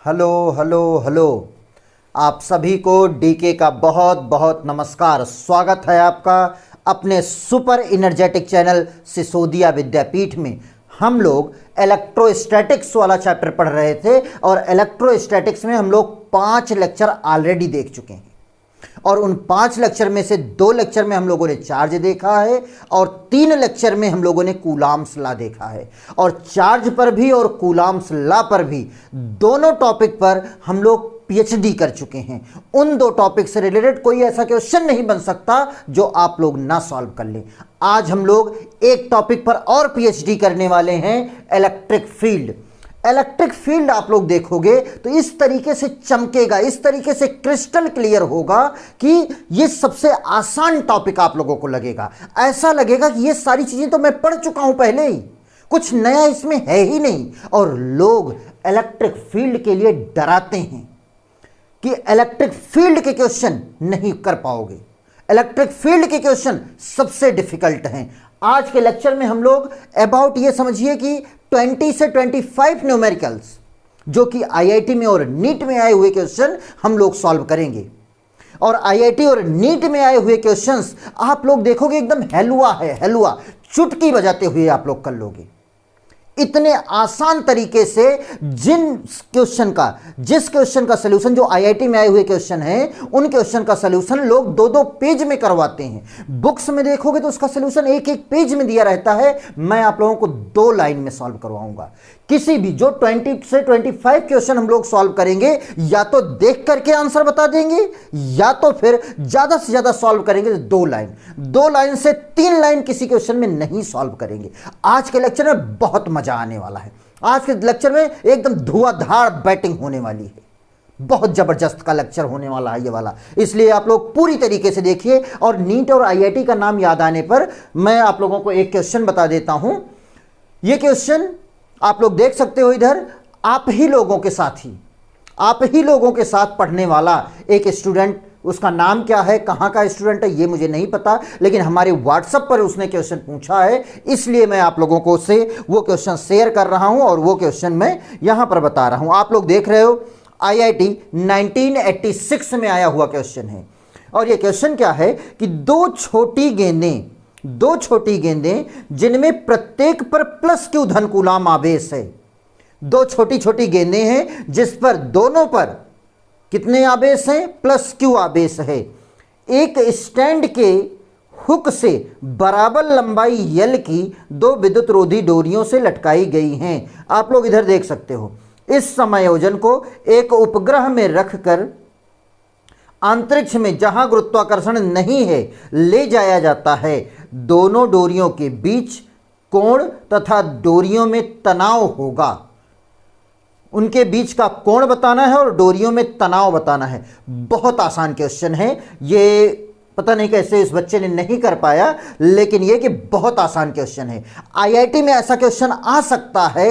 Hello hello hello. आप सभी को डीके का बहुत बहुत नमस्कार। स्वागत है आपका अपने सुपर इनर्जेटिक चैनल सिसोदिया विद्यापीठ में। हम लोग इलेक्ट्रोस्टैटिक्स वाला चैप्टर पढ़ रहे थे और इलेक्ट्रोस्टैटिक्स में हम लोग 5 लेक्चर ऑलरेडी देख चुके हैं और उन 5 लेक्चर में से 2 लेक्चर में हम लोगों ने चार्ज देखा है और 3 लेक्चर में हम लोगों ने कूलाम्स लॉ देखा है। और चार्ज पर भी और कूलाम्स लॉ पर भी दोनों टॉपिक पर हम लोग पीएचडी कर चुके हैं। उन 2 टॉपिक से रिलेटेड कोई ऐसा क्वेश्चन नहीं बन सकता जो आप लोग ना सॉल्व कर लें। आज हम लोग एक टॉपिक पर और पीएचडी करने वाले हैं, इलेक्ट्रिक फील्ड। इलेक्ट्रिक फील्ड आप लोग देखोगे तो इस तरीके से चमकेगा, इस तरीके से क्रिस्टल क्लियर होगा कि ये सबसे आसान टॉपिक आप लोगों को लगेगा। ऐसा लगेगा कि ये सारी चीजें तो मैं पढ़ चुका हूं पहले ही, कुछ नया इसमें है ही नहीं। और लोग इलेक्ट्रिक फील्ड के लिए डराते हैं कि इलेक्ट्रिक फील्ड के क्वेश्चन नहीं कर पाओगे। इलेक्ट्रिक फील्ड के क्वेश्चन सबसे डिफिकल्ट हैं। आज के लेक्चर में हम लोग अबाउट ये समझिए कि 20 से 25 न्यूमेरिकल्स जो कि आईआईटी में और नीट में आए हुए क्वेश्चन हम लोग सॉल्व करेंगे। और आईआईटी और नीट में आए हुए क्वेश्चंस आप लोग देखोगे एकदम हलवा है, हलवा चुटकी बजाते हुए आप लोग कर लोगे। इतने आसान तरीके से जिस क्वेश्चन का सलूशन जो आईआईटी में आए हुए क्वेश्चन है, उन क्वेश्चन का सलूशन लोग 2-2 पेज में करवाते हैं। बुक्स में देखोगे तो उसका सलूशन एक पेज में दिया रहता है। मैं आप लोगों को 2 लाइन में सॉल्व करवाऊंगा। किसी भी जो 20 से 25 क्वेश्चन हम लोग सॉल्व करेंगे, या तो देख करके आंसर बता देंगे या तो फिर ज्यादा से ज्यादा सॉल्व करेंगे 2 लाइन से 3 लाइन किसी क्वेश्चन में नहीं सॉल्व करेंगे। आज के लेक्चर में बहुत मजा आने वाला है। आज के लेक्चर में एकदम धुआंधार बैटिंग होने वाली है। बहुत जबरदस्त का लेक्चर होने वाला है ये वाला, इसलिए आप लोग पूरी तरीके से देखिए। और नीट और आईआईटी का नाम याद आने पर मैं आप लोगों को एक क्वेश्चन बता देता हूं। ये क्वेश्चन आप लोग देख सकते हो इधर। आप ही लोगों के साथ पढ़ने वाला एक स्टूडेंट, उसका नाम क्या है, कहाँ का स्टूडेंट है ये मुझे नहीं पता, लेकिन हमारे व्हाट्सएप पर उसने क्वेश्चन पूछा है, इसलिए मैं आप लोगों को से वो क्वेश्चन शेयर कर रहा हूं और वो क्वेश्चन मैं यहां पर बता रहा हूं। आप लोग देख रहे हो आईआईटी 1986 में आया हुआ क्वेश्चन है। और ये क्वेश्चन क्या है कि दो छोटी गेंदें जिनमें प्रत्येक पर +q धन कूलाम आवेश है। 2 छोटी छोटी गेंदें हैं जिस पर दोनों पर कितने आवेश हैं, +q आवेश है। एक स्टैंड के हुक से बराबर लंबाई यल की 2 विद्युत रोधी डोरियों से लटकाई गई हैं। आप लोग इधर देख सकते हो। इस समायोजन को एक उपग्रह में रखकर अंतरिक्ष में जहां गुरुत्वाकर्षण नहीं है ले जाया जाता है। दोनों डोरियों के बीच कोण तथा डोरियों में तनाव होगा। उनके बीच का कोण बताना है और डोरियों में तनाव बताना है। बहुत आसान क्वेश्चन है ये, पता नहीं कैसे इस बच्चे ने नहीं कर पाया, लेकिन ये कि बहुत आसान क्वेश्चन है। आईआईटी में ऐसा क्वेश्चन आ सकता है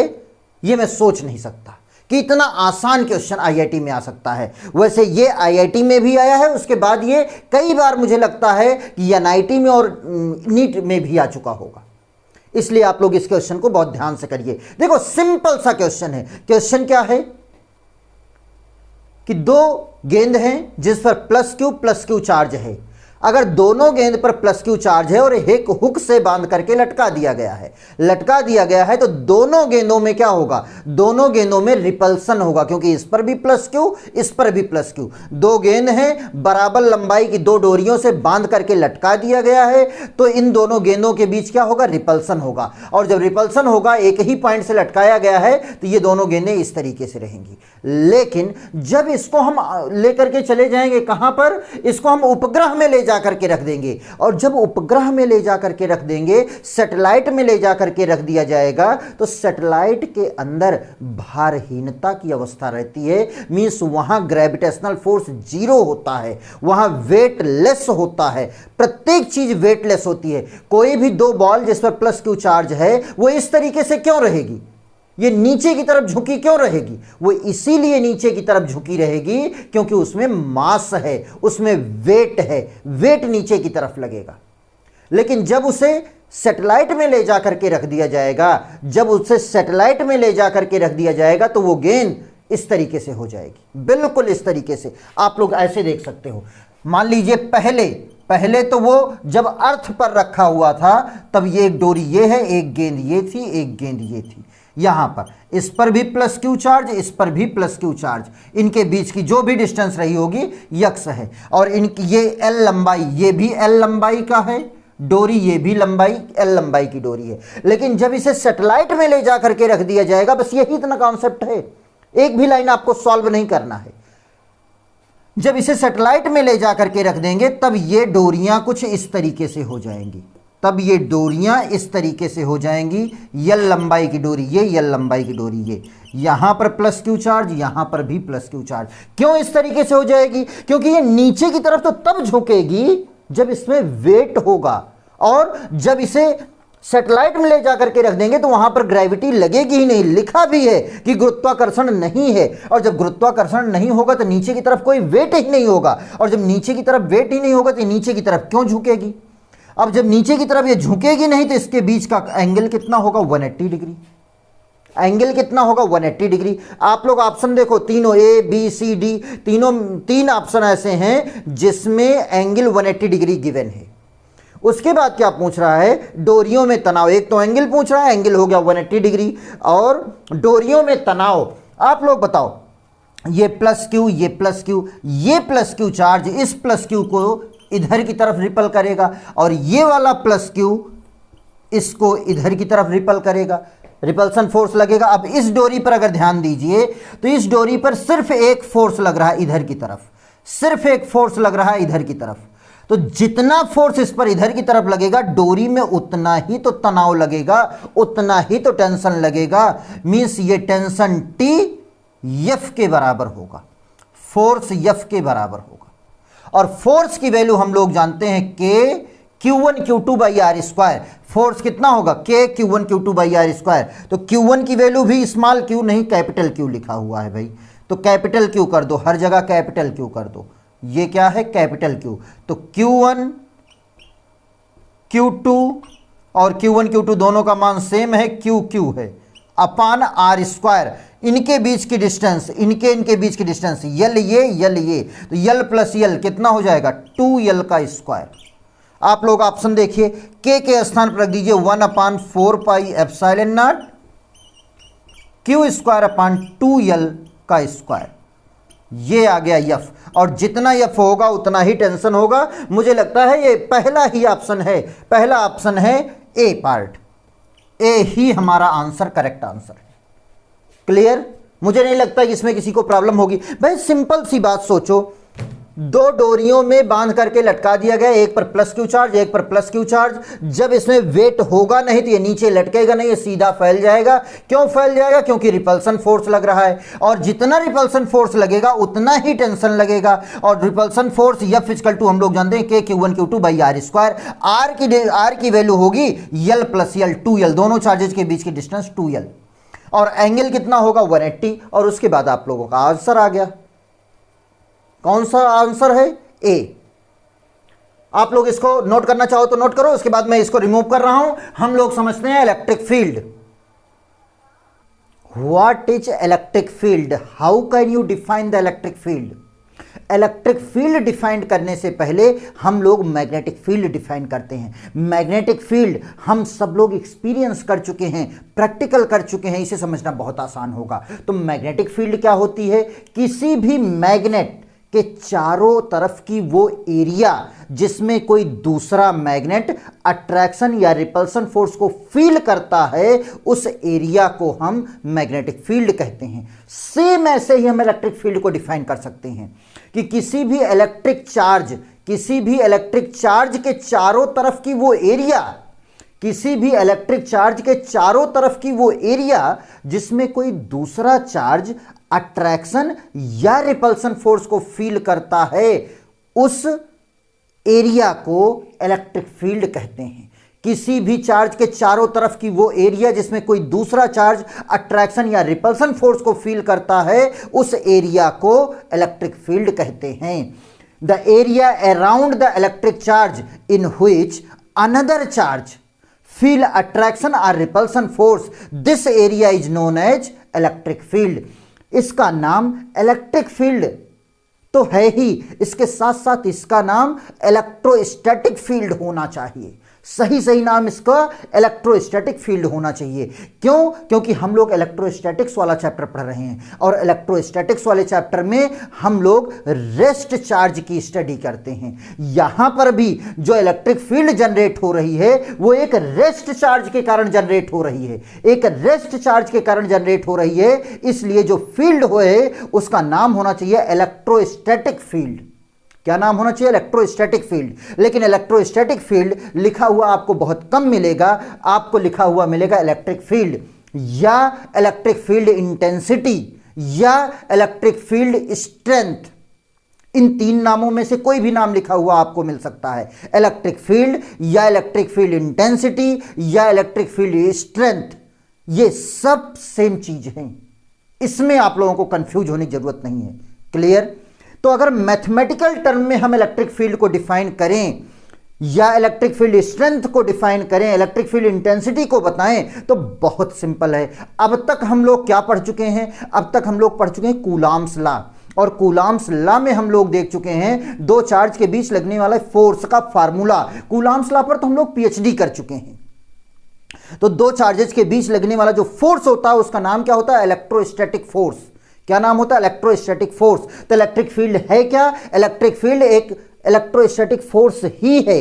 ये मैं सोच नहीं सकता कि इतना आसान क्वेश्चन आईआईटी में आ सकता है। वैसे ये आईआईटी में भी आया है, उसके बाद ये कई बार मुझे लगता है कि एनआईटी में और नीट में भी आ चुका होगा। इसलिए आप लोग इस क्वेश्चन को बहुत ध्यान से करिए। देखो सिंपल सा क्वेश्चन है। क्वेश्चन क्या है कि 2 गेंद हैं जिस पर +q चार्ज है। अगर दोनों गेंद पर +q चार्ज है और एक हुक से बांध करके लटका दिया गया है तो दोनों गेंदों में क्या होगा, दोनों गेंदों में रिपल्सन होगा, क्योंकि इस पर भी +q इस पर भी +q। 2 गेंद हैं, बराबर लंबाई की 2 डोरियों से बांध करके लटका दिया गया है, तो इन दोनों गेंदों के बीच क्या होगा, रिपल्सन होगा। और जब रिपल्सन होगा, एक ही पॉइंट से लटकाया गया है, तो ये दोनों गेंदें इस तरीके से रहेंगी। लेकिन जब इसको हम लेकर के चले जाएंगे कहां पर, इसको हम उपग्रह में ले जाकर के रख देंगे। और जब उपग्रह में ले जाकर के रख देंगे, सैटेलाइट में ले जाकर के रख दिया जाएगा, तो सैटेलाइट के अंदर भारहीनता की अवस्था रहती है। मींस वहां ग्रेविटेशनल फोर्स 0 होता है, वहां वेटलेस होता है। प्रत्येक चीज वेटलेस होती है। कोई भी 2 बॉल जिस पर +q चार्ज है वो इस तरीके से क्यों रहेगी, ये नीचे की तरफ झुकी क्यों रहेगी? वो इसीलिए नीचे की तरफ झुकी रहेगी क्योंकि उसमें मास है, उसमें वेट है, वेट नीचे की तरफ लगेगा। लेकिन जब उसे सैटेलाइट में ले जाकर के रख दिया जाएगा, तो वो गेंद इस तरीके से हो जाएगी, बिल्कुल इस तरीके से। आप लोग ऐसे देख सकते हो, मान लीजिए पहले तो वो जब अर्थ पर रखा हुआ था तब ये एक डोरी ये है, एक गेंद ये थी, एक गेंद ये थी। यहां पर इस पर भी प्लस क्यू चार्ज, इस पर भी प्लस क्यू चार्ज, इनके बीच की जो भी डिस्टेंस रही होगी यक्स है। और इनकी ये एल लंबाई, ये भी एल लंबाई का है डोरी, ये भी लंबाई एल लंबाई की डोरी है। लेकिन जब इसे सैटेलाइट में ले जा करके रख दिया जाएगा, बस यही इतना कॉन्सेप्ट है, एक भी लाइन आपको सॉल्व नहीं करना है। जब इसे सैटेलाइट में ले जा करके रख देंगे तब ये डोरियां कुछ इस तरीके से हो जाएंगी, तब ये डोरियां इस तरीके से हो जाएंगी। यल लंबाई की डोरी ये, यल लंबाई की डोरी ये, यहां पर प्लस क्यू चार्ज, यहां पर भी प्लस क्यू चार्ज। क्यों इस तरीके से हो जाएगी? क्योंकि ये नीचे की तरफ तो तब झुकेगी जब इसमें वेट होगा, और जब इसे सैटेलाइट में ले जाकर के रख देंगे तो वहां पर ग्रेविटी लगेगी ही नहीं। लिखा भी है कि गुरुत्वाकर्षण नहीं है, और जब गुरुत्वाकर्षण नहीं होगा तो नीचे की तरफ कोई वेट ही नहीं होगा, और जब नीचे की तरफ वेट ही नहीं होगा तो नीचे की तरफ क्यों झुकेगी? अब जब नीचे की तरफ ये झुकेगी नहीं तो इसके बीच का एंगल कितना होगा? 180 डिग्री। एंगल कितना होगा? 180 डिग्री। आप लोग ऑप्शन देखो, तीनों ए बी सी डी, तीन ऑप्शन ऐसे हैं जिसमें एंगल 180 डिग्री गिवन है। उसके बाद क्या पूछ रहा है? डोरियों में तनाव। एक तो एंगल पूछ रहा है, एंगल हो गया 180 डिग्री, और डोरियों में तनाव। आप लोग बताओ, ये प्लस क्यू, ये प्लस क्यू, ये प्लस क्यू चार्ज इस प्लस क्यू को इधर की तरफ रिपल करेगा, और ये वाला प्लस क्यू इसको इधर की तरफ रिपल करेगा, रिपल्सन फोर्स लगेगा। अब इस डोरी पर अगर ध्यान दीजिए तो इस डोरी पर सिर्फ एक फोर्स लग रहा है इधर की तरफ, सिर्फ एक फोर्स लग रहा है इधर की तरफ। तो जितना फोर्स इस पर इधर की तरफ लगेगा, डोरी में उतना ही तो तनाव लगेगा, उतना ही तो टेंशन लगेगा। मींस ये टेंशन टी एफ के बराबर होगा, फोर्स एफ के बराबर होगा। और फोर्स की वैल्यू हम लोग जानते हैं के Q1 Q2 by R square. Force कितना होगा? के Q1 Q2 by R square. तो Q1 की वैल्यू भी स्मॉल क्यू नहीं कैपिटल क्यू लिखा हुआ है भाई, तो कैपिटल क्यू कर दो, हर जगह कैपिटल क्यू कर दो। ये क्या है? Capital Q. तो Q1 Q2 और Q1 Q2 दोनों का मान सेम है, Q है अपान आर स्क्वायर। इनके बीच की डिस्टेंस, इनके बीच की डिस्टेंस यल ये, तो यल प्लस यल कितना हो जाएगा? 2l का स्क्वायर। आप लोग ऑप्शन देखिए, के स्थान पर रख दीजिए 1/4 pi epsilon not Q square upon 2l का स्क्वायर। ये आ गया यफ, और जितना यफ होगा उतना ही टेंशन होगा। मुझे लगता है ये पहला ही ऑप्शन है, पहला ऑप्शन है ए पार्ट, ए ही हमारा आंसर, करेक्ट आंसर है। क्लियर? मुझे नहीं लगता कि इसमें किसी को प्रॉब्लम होगी। भाई सिंपल सी बात सोचो, दो डोरियों में बांध करके लटका दिया गया, एक पर प्लस क्यू चार्ज, एक पर प्लस क्यू चार्ज। जब इसमें वेट होगा नहीं तो ये नीचे लटकेगा नहीं, ये सीधा फैल जाएगा। क्यों फैल जाएगा? क्योंकि रिपल्सन फोर्स लग रहा है, और जितना रिपल्सन फोर्स लगेगा उतना ही टेंशन लगेगा। और repulsion force F equal to हम लोग जानते हैं के Q1 Q2 by R square. R की वैल्यू होगी यल प्लस यल, 2l, दोनों चार्जेस के बीच की डिस्टेंस 2l, और एंगल कितना होगा? 180। और उसके बाद आप लोगों का आंसर आ गया। कौन सा आंसर है? ए। आप लोग इसको नोट करना चाहो तो नोट करो, उसके बाद मैं इसको रिमूव कर रहा हूं। हम लोग समझते हैं electric field. What is electric field? How can you define the electric field? Electric field define करने से पहले हम लोग मैग्नेटिक फील्ड डिफाइन करते हैं। मैग्नेटिक फील्ड हम सब लोग एक्सपीरियंस कर चुके हैं, प्रैक्टिकल कर चुके हैं, इसे समझना बहुत आसान होगा। तो मैग्नेटिक फील्ड क्या होती है? किसी भी मैग्नेट के चारों तरफ की वो एरिया जिसमें कोई दूसरा मैग्नेट अट्रैक्शन या रिपल्सन फोर्स को फील करता है, उस एरिया को हम मैग्नेटिक फील्ड कहते हैं। सेम ऐसे ही हम इलेक्ट्रिक फील्ड को डिफाइन कर सकते हैं कि किसी भी इलेक्ट्रिक चार्ज के चारों तरफ की वो एरिया, किसी भी इलेक्ट्रिक चार्ज के चारों तरफ की वो एरिया जिसमें कोई दूसरा चार्ज अट्रैक्शन या रिपल्सन फोर्स को फील करता है, उस एरिया को इलेक्ट्रिक फील्ड कहते हैं। किसी भी चार्ज के चारों तरफ की वो एरिया जिसमें कोई दूसरा चार्ज अट्रैक्शन या रिपल्सन फोर्स को फील करता है, उस एरिया को इलेक्ट्रिक फील्ड कहते हैं। The area around the electric charge in which another charge feel attraction or repulsion force, this area is known as electric field। इसका नाम इलेक्ट्रिक फील्ड तो है ही, इसके साथ साथ इसका नाम इलेक्ट्रोस्टैटिक फील्ड होना चाहिए। सही सही नाम इसका इलेक्ट्रोस्टैटिक फील्ड होना चाहिए। क्यों? क्योंकि हम लोग इलेक्ट्रोस्टैटिक्स वाला चैप्टर पढ़ रहे हैं और इलेक्ट्रोस्टैटिक्स वाले चैप्टर में हम लोग रेस्ट चार्ज की स्टडी करते हैं। यहां पर भी जो इलेक्ट्रिक फील्ड जनरेट हो रही है वो एक रेस्ट चार्ज के कारण जनरेट हो रही है, एक रेस्ट चार्ज के कारण जनरेट हो रही है। इसलिए जो फील्ड है उसका नाम होना चाहिए इलेक्ट्रोस्टैटिक फील्ड। क्या नाम होना चाहिए? Electrostatic field. लेकिन इलेक्ट्रोस्टैटिक फील्ड लिखा हुआ आपको बहुत कम मिलेगा, आपको लिखा हुआ मिलेगा इलेक्ट्रिक फील्ड या इलेक्ट्रिक फील्ड इंटेंसिटी या इलेक्ट्रिक फील्ड स्ट्रेंथ। इन तीन नामों में से कोई भी नाम लिखा हुआ आपको मिल सकता है, इलेक्ट्रिक फील्ड या इलेक्ट्रिक फील्ड इंटेंसिटी या इलेक्ट्रिक फील्ड स्ट्रेंथ। ये सब सेम चीज है, इसमें आप लोगों को कंफ्यूज होने की जरूरत नहीं है। क्लियर? तो अगर मैथमेटिकल टर्म में हम इलेक्ट्रिक फील्ड को डिफाइन करें या इलेक्ट्रिक फील्ड स्ट्रेंथ को डिफाइन करें, इलेक्ट्रिक फील्ड इंटेंसिटी को बताएं, तो बहुत सिंपल है। अब तक हम लोग क्या पढ़ चुके हैं? अब तक हम लोग पढ़ चुके हैं कूलॉम्स लॉ, और कूलॉम्स लॉ में हम लोग देख चुके हैं दो चार्ज के बीच लगने वाला फोर्स का फार्मूला। कूलॉम्स लॉ पर तो हम लोग पीएचडी कर चुके हैं। तो दो चार्जेस के बीच लगने वाला जो फोर्स होता है उसका नाम क्या होता है? Electrostatic force. क्या नाम होता है? Electrostatic force. तो इलेक्ट्रिक फील्ड है क्या? इलेक्ट्रिक फील्ड एक इलेक्ट्रोस्टैटिक फोर्स ही है,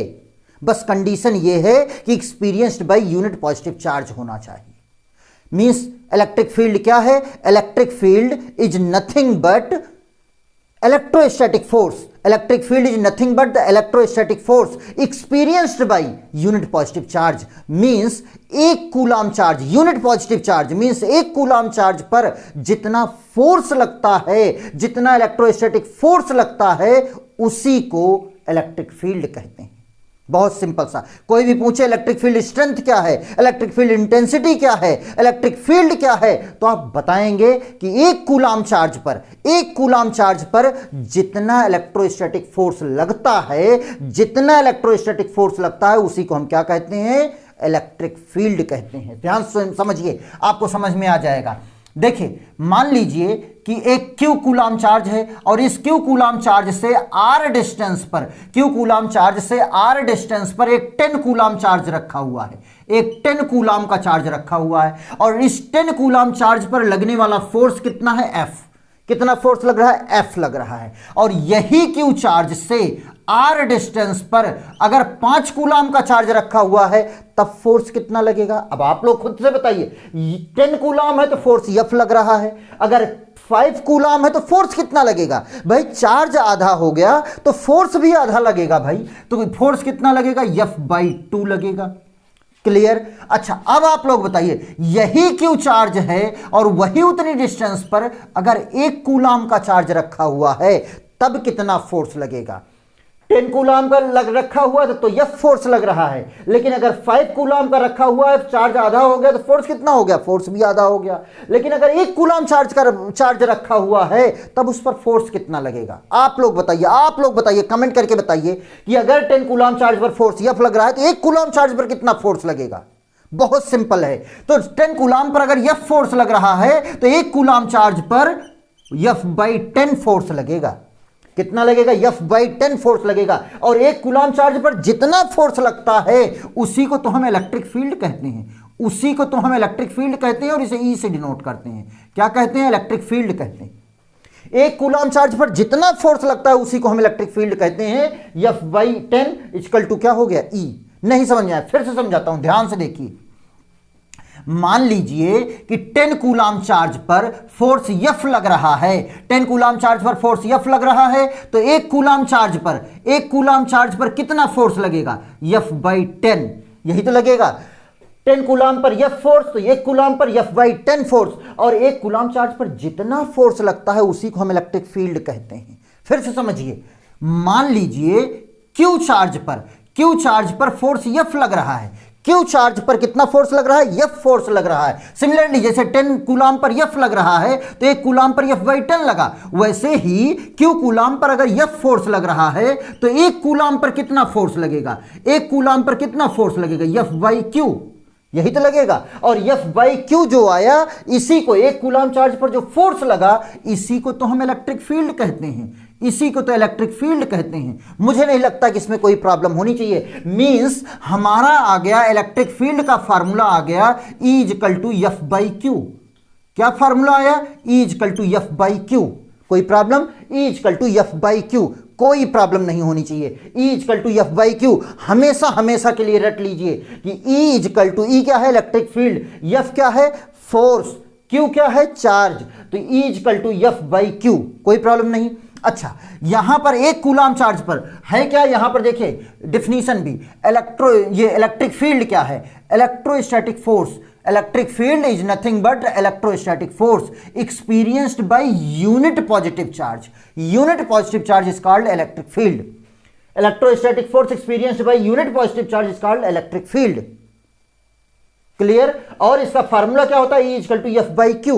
बस कंडीशन ये है कि experienced by unit positive charge होना चाहिए। मींस इलेक्ट्रिक फील्ड क्या है? Electric field is nothing but electrostatic force. Electric field is nothing but the electrostatic force experienced by unit positive charge. Means एक coulomb charge, unit positive charge means एक coulomb charge पर जितना force लगता है, जितना electrostatic force लगता है, उसी को इलेक्ट्रिक फील्ड कहते हैं। बहुत सिंपल सा। कोई भी पूछे इलेक्ट्रिक फील्ड स्ट्रेंथ क्या है, इलेक्ट्रिक फील्ड इंटेंसिटी क्या है, इलेक्ट्रिक फील्ड क्या है, तो आप बताएंगे कि एक कूलम चार्ज पर, एक कूलम चार्ज पर जितना इलेक्ट्रोस्टैटिक फोर्स लगता है, जितना इलेक्ट्रोस्टैटिक फोर्स लगता है, उसी को हम क्या कहते हैं? इलेक्ट्रिक फील्ड कहते हैं। ध्यान से समझिए, आपको समझ में आ जाएगा। देखिए, मान लीजिए कि एक क्यू कूलम चार्ज है और इस क्यू कूलम चार्ज से आर डिस्टेंस पर, क्यू कूलम चार्ज से आर डिस्टेंस पर एक 10 कूलम चार्ज रखा हुआ है, एक 10 कूलम का चार्ज रखा हुआ है, और इस 10 कूलम चार्ज पर लगने वाला फोर्स कितना है? एफ। कितना फोर्स लग रहा है? एफ लग रहा है। और यही क्यू चार्ज से आर डिस्टेंस पर अगर 5 कूलम का चार्ज रखा हुआ है, तब फोर्स कितना लगेगा? अब आप लोग खुद से बताइए। 10 कूलम है तो फोर्स एफ लग रहा है, अगर 5 कूलम है तो फोर्स कितना लगेगा? भाई चार्ज आधा हो गया तो फोर्स भी आधा लगेगा भाई, तो फोर्स कितना लगेगा? F/2 लगेगा। क्लियर? अच्छा, अब आप लोग बताइए, यही क्यू चार्ज है और वही उतनी डिस्टेंस पर अगर 1 कूलम का चार्ज रखा हुआ है, तब कितना फोर्स लगेगा? 10 कूलम का लग रखा हुआ है तो F फोर्स लग रहा है, लेकिन अगर 5 कूलम का रखा हुआ है, चार्ज आधा हो गया, तो फोर्स कितना हो गया? फोर्स भी आधा हो गया। लेकिन अगर 1 कूलम चार्ज रखा हुआ है, तब उस पर फोर्स कितना लगेगा? आप लोग बताइए, आप लोग बताइए, कमेंट करके बताइए कि अगर 10 कूलम चार्ज पर फोर्स F लग रहा है तो 1 कूलम चार्ज पर कितना फोर्स लगेगा? बहुत सिंपल है। तो 10 कूलम पर अगर F फोर्स लग रहा है तो 1 कूलम चार्ज पर F/10 फोर्स लगेगा। कितना लगेगा? F/10 फोर्स लगेगा। और 1 कूलम चार्ज पर जितना फोर्स लगता है, उसी को तो हम इलेक्ट्रिक फील्ड कहते हैं, उसी को तो हम इलेक्ट्रिक फील्ड कहते हैं, और इसे ई से डिनोट करते हैं। क्या कहते हैं? इलेक्ट्रिक फील्ड कहते हैं। 1 कूलम चार्ज पर जितना फोर्स लगता है, उसी को हम इलेक्ट्रिक फील्ड कहते हैं। F/10 इक्वल टू क्या हो गया? ई। नहीं समझ में आया? फिर से समझाता हूं, ध्यान से देखिए। मान लीजिए कि 10 कूलम चार्ज पर फोर्स F लग रहा है, 10 कूलम चार्ज पर फोर्स F लग रहा है, तो 1 कूलम चार्ज पर कितना फोर्स लगेगा? F/10। यही तो लगेगा। 10 कूलम पर F फोर्स, तो 1 कूलम पर F/10 फोर्स, और 1 कूलम चार्ज पर जितना फोर्स लगता है, उसी को हम इलेक्ट्रिक फील्ड कहते हैं। फिर से समझिए, मान लीजिए Q चार्ज पर फोर्स F लग रहा है। Q चार्ज पर कितना फोर्स लग रहा है? F फोर्स लग रहा है। सिमिलरली, जैसे 10 कूलम पर F लग रहा है तो 1 कूलम पर F/10 लगा, वैसे ही Q कूलम पर अगर F फोर्स लग रहा है तो 1 कूलम पर कितना फोर्स लगेगा? 1 कूलम पर कितना फोर्स लगेगा? F/Q। यही तो लगेगा। और F बाई क्यू जो आया, इसी को, एक कूलाम चार्ज पर जो फोर्स लगा, इसी को तो हम इलेक्ट्रिक फील्ड कहते हैं, इसी को तो इलेक्ट्रिक फील्ड कहते हैं। मुझे नहीं लगता कि इसमें कोई प्रॉब्लम होनी चाहिए। मींस हमारा आ गया इलेक्ट्रिक फील्ड का फार्मूला आ गया E equal to F by Q. क्या फार्मूला आया? E equal to F by Q. कोई problem? E equal to F by Q, कोई प्रॉब्लम नहीं होनी चाहिए। E equal to F by Q हमेशा हमेशा के लिए रट लीजिए कि E इजकल टू, E क्या है? इलेक्ट्रिक फील्ड, F क्या है? फोर्स, Q क्या है? चार्ज। तो E equal to F by Q, कोई प्रॉब्लम नहीं। अच्छा, यहां पर एक कूलाम चार्ज पर है क्या? यहां पर देखिए डेफिनेशन भी, ये इलेक्ट्रिक फील्ड क्या है? Electrostatic force. Electric field is nothing but electrostatic force experienced by unit positive charge. Unit positive charge is called electric field. Electrostatic force experienced by unit positive charge is called electric field. Clear? और इसका formula क्या होता है? E equal to F by Q.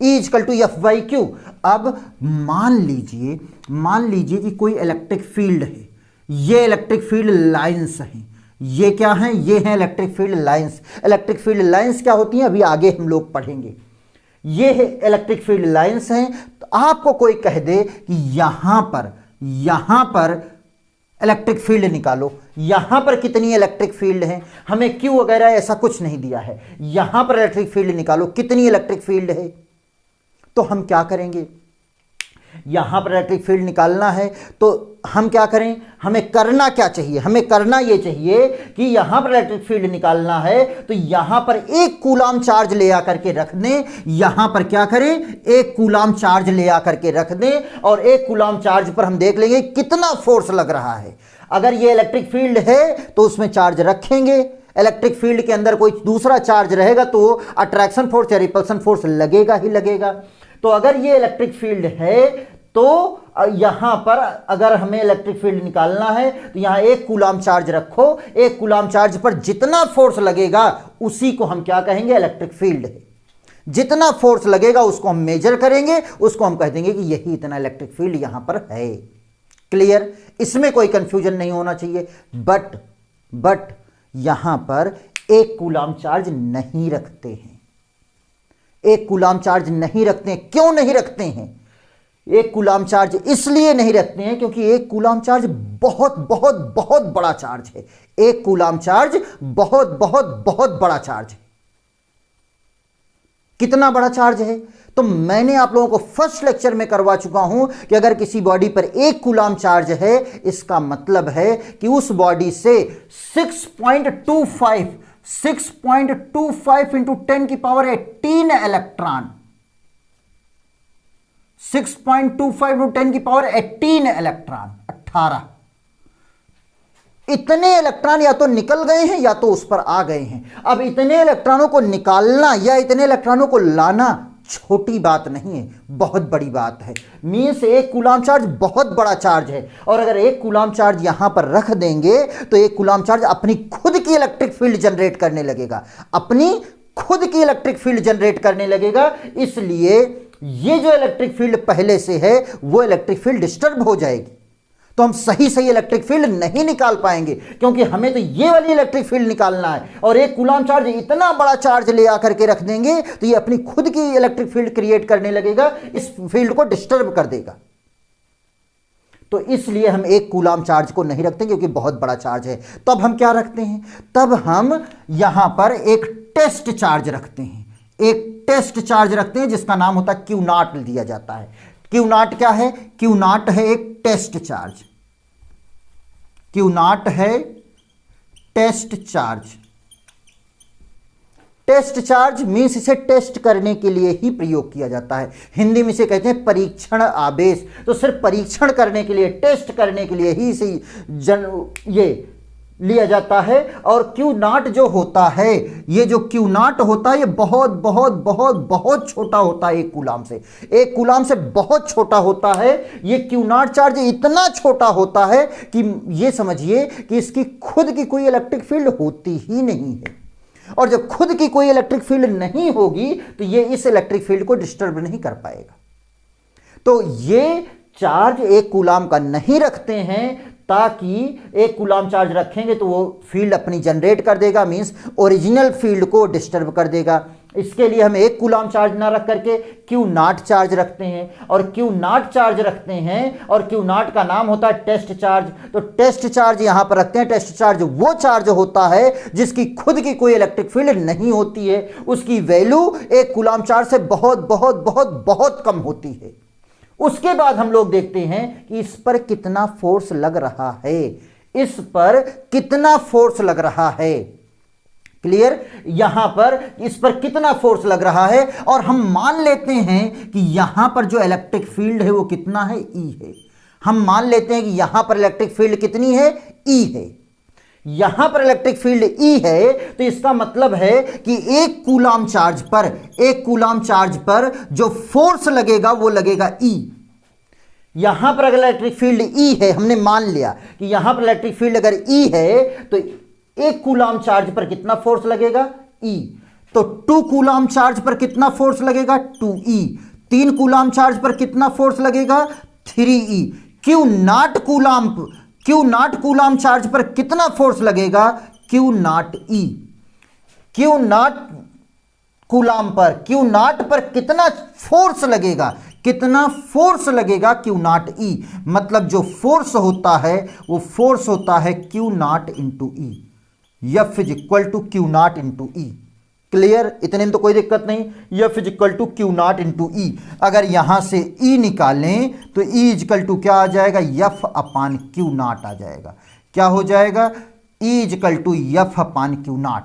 E equal to F by Q. अब मान लीजिए कि कोई इलेक्ट्रिक फील्ड है, ये इलेक्ट्रिक फील्ड लाइंस हैं, ये क्या हैं? ये हैं electric field lines. Electric field lines क्या होती हैं अभी आगे हम लोग पढ़ेंगे। ये है इलेक्ट्रिक फील्ड लाइंस हैं। तो आपको कोई कह दे कि यहां पर इलेक्ट्रिक फील्ड निकालो, यहां पर कितनी इलेक्ट्रिक फील्ड है? हमें क्यू वगैरह ऐसा कुछ नहीं दिया है। यहां पर इलेक्ट्रिक फील्ड निकालो, कितनी इलेक्ट्रिक फील्ड है? तो हम क्या करेंगे? यहां पर इलेक्ट्रिक फील्ड निकालना है तो हम क्या करें? हमें करना क्या चाहिए? हमें करना यह चाहिए कि यहां पर इलेक्ट्रिक फील्ड निकालना है तो यहां पर एक कूलाम चार्ज ले आकर के रख दें। यहां पर क्या करें? एक कूलाम चार्ज ले आकर के रख दें और एक कूलाम चार्ज पर हम देख लेंगे कितना फोर्स लग रहा है। अगर ये इलेक्ट्रिक फील्ड है तो उसमें चार्ज रखेंगे। इलेक्ट्रिक फील्ड के अंदर कोई दूसरा चार्ज रहेगा तो अट्रैक्शन फोर्स या रिपल्सन फोर्स लगेगा ही लगेगा। तो अगर ये इलेक्ट्रिक फील्ड है तो यहां पर अगर हमें इलेक्ट्रिक फील्ड निकालना है तो यहां एक कूलाम चार्ज रखो, एक कूलाम चार्ज पर जितना फोर्स लगेगा उसी को हम क्या कहेंगे? इलेक्ट्रिक फील्ड है। जितना फोर्स लगेगा उसको हम मेजर करेंगे, उसको हम कह देंगे कि यही इतना इलेक्ट्रिक फील्ड यहां पर है। क्लियर? इसमें कोई कंफ्यूजन नहीं होना चाहिए। बट यहां पर एक कूलाम चार्ज नहीं रखते हैं। एक कूलाम चार्ज नहीं रखते हैं। क्यों नहीं रखते हैं? एक कूलाम चार्ज इसलिए नहीं रखते हैं क्योंकि एक कूलाम चार्ज बहुत बहुत बहुत बड़ा चार्ज है। एक कूलाम चार्ज बहुत बहुत बहुत बड़ा चार्ज है। कितना बड़ा चार्ज है? तो मैंने आप लोगों को फर्स्ट लेक्चर में करवा चुका हूं कि अगर किसी बॉडी पर एक कूलाम चार्ज है, इसका मतलब है कि उस बॉडी से 6.25 इंटू 10 की पावर 18 इलेक्ट्रॉन, 6.25 इंटू 10 की पावर 18 इलेक्ट्रॉन, 18 इतने इलेक्ट्रॉन या तो निकल गए हैं या तो उस पर आ गए हैं। अब इतने इलेक्ट्रॉनों को निकालना या इतने इलेक्ट्रॉनों को लाना छोटी बात नहीं है, बहुत बड़ी बात है। मींस एक कूलाम चार्ज बहुत बड़ा चार्ज है और अगर एक कूलाम चार्ज यहां पर रख देंगे तो एक कूलाम चार्ज अपनी खुद की इलेक्ट्रिक फील्ड जनरेट करने लगेगा, अपनी खुद की इलेक्ट्रिक फील्ड जनरेट करने लगेगा। इसलिए ये जो इलेक्ट्रिक फील्ड पहले से है वो इलेक्ट्रिक फील्ड डिस्टर्ब हो जाएगी, तो हम सही सही इलेक्ट्रिक फील्ड नहीं निकाल पाएंगे क्योंकि हमें तो ये वाली इलेक्ट्रिक फील्ड निकालना है। और एक कूलाम चार्ज इतना बड़ा चार्ज ले आकर के रख देंगे तो ये अपनी खुद की इलेक्ट्रिक फील्ड क्रिएट करने लगेगा, इस फील्ड को डिस्टर्ब कर देगा। तो इसलिए हम एक कूलाम चार्ज को नहीं रखते क्योंकि बहुत बड़ा चार्ज है। तब हम क्या रखते हैं? तब हम यहां पर एक टेस्ट चार्ज रखते हैं। एक टेस्ट चार्ज रखते हैं जिसका नाम होता है क्यू नॉट दिया जाता है। क्यू नॉट क्या है? क्यू नॉट है एक टेस्ट चार्ज। क्यू नॉट है test charge. Test charge means इसे टेस्ट करने के लिए ही प्रयोग किया जाता है। हिंदी में इसे कहते हैं परीक्षण आवेश। तो सिर्फ परीक्षण करने के लिए, टेस्ट करने के लिए ही इसे ये लिया जाता है। और क्यू नॉट जो होता है, ये जो क्यू नॉट होता है ये बहुत बहुत बहुत बहुत छोटा होता है। एक कूलाम से बहुत छोटा होता है। ये क्यू नॉट चार्ज इतना छोटा होता है कि ये समझिए कि इसकी खुद की कोई इलेक्ट्रिक फील्ड होती ही नहीं है। और जब खुद की कोई इलेक्ट्रिक फील्ड नहीं होगी तो ये इस इलेक्ट्रिक फील्ड को डिस्टर्ब नहीं कर पाएगा। तो ये चार्ज एक कूलाम का नहीं रखते हैं ताकि एक कूलाम चार्ज रखेंगे तो वो फील्ड अपनी जनरेट कर देगा, मींस ओरिजिनल फील्ड को डिस्टर्ब कर देगा। इसके लिए हम एक कूलाम चार्ज ना रख करके क्यू नॉट चार्ज रखते हैं, और क्यू नॉट चार्ज रखते हैं, और क्यू नॉट का नाम होता है टेस्ट चार्ज। तो टेस्ट चार्ज यहां पर रखते हैं। टेस्ट चार्ज वो चार्ज होता है जिसकी खुद की कोई इलेक्ट्रिक फील्ड नहीं होती है, उसकी वैल्यू एक कूलाम चार्ज से बहुत बहुत बहुत बहुत कम होती है। उसके बाद हम लोग देखते हैं कि इस पर कितना फोर्स लग रहा है, इस पर कितना फोर्स लग रहा है। क्लियर? यहां पर इस पर कितना फोर्स लग रहा है, और हम मान लेते हैं कि यहां पर जो इलेक्ट्रिक फील्ड है वो कितना है, ई है। हम मान लेते हैं कि यहां पर इलेक्ट्रिक फील्ड कितनी है, ई है। यहां पर इलेक्ट्रिक फील्ड ई है, तो इसका मतलब है कि एक कूलाम चार्ज पर जो फोर्स लगेगा वो लगेगा ई। यहां पर अगर इलेक्ट्रिक फील्ड ई है, हमने मान लिया कि यहां पर इलेक्ट्रिक फील्ड अगर ई है, तो एक कूलाम चार्ज पर कितना फोर्स लगेगा, ई। तो 2 कूलाम चार्ज पर कितना फोर्स लगेगा, 2e। 3 कूलाम चार्ज पर कितना फोर्स लगेगा, 3e। Q not coulomb charge पर कितना फोर्स लगेगा, Q not E. Q not पर कितना फोर्स लगेगा, क्यू नॉट ई। मतलब जो फोर्स होता है वो फोर्स होता है Q nought into E. F is equal to Q nought into E. Clear? इतने में तो कोई दिक्कत नहीं। F is equal to Q nought into E. अगर यहां से E निकालें तो E इज इक्वल टू क्या आ जाएगा, F अपान क्यू नॉट आ जाएगा। क्या हो जाएगा, E is equal to F upon Q not.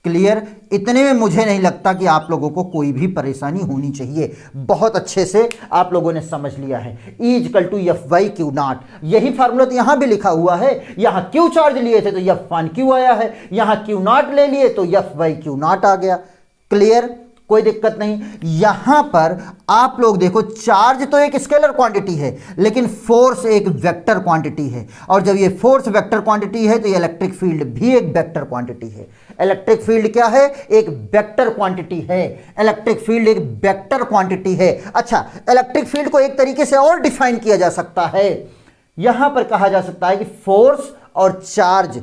Clear? इतने में मुझे नहीं लगता कि आप लोगों को कोई भी परेशानी होनी चाहिए। बहुत अच्छे से आप लोगों ने समझ लिया है। E equal to F by Q not. यही फार्मूला तो यहां भी लिखा हुआ है। यहां क्यू चार्ज लिए थे तो एफ वन क्यू आया है, यहां क्यू नॉट ले लिए तो एफ बाई क्यू नॉट आ गया। क्लियर? कोई दिक्कत नहीं। यहां पर आप लोग देखो, चार्ज तो एक स्केलर क्वांटिटी है, लेकिन फोर्स एक वेक्टर क्वांटिटी है। और जब ये फोर्स वेक्टर क्वांटिटी है तो ये इलेक्ट्रिक फील्ड भी एक वेक्टर क्वांटिटी है। इलेक्ट्रिक फील्ड क्या है, एक वेक्टर क्वांटिटी है। इलेक्ट्रिक फील्ड एक वेक्टर क्वांटिटी है। अच्छा, इलेक्ट्रिक फील्ड को एक तरीके से और डिफाइन किया जा सकता है। यहां पर कहा जा सकता है कि फोर्स और चार्ज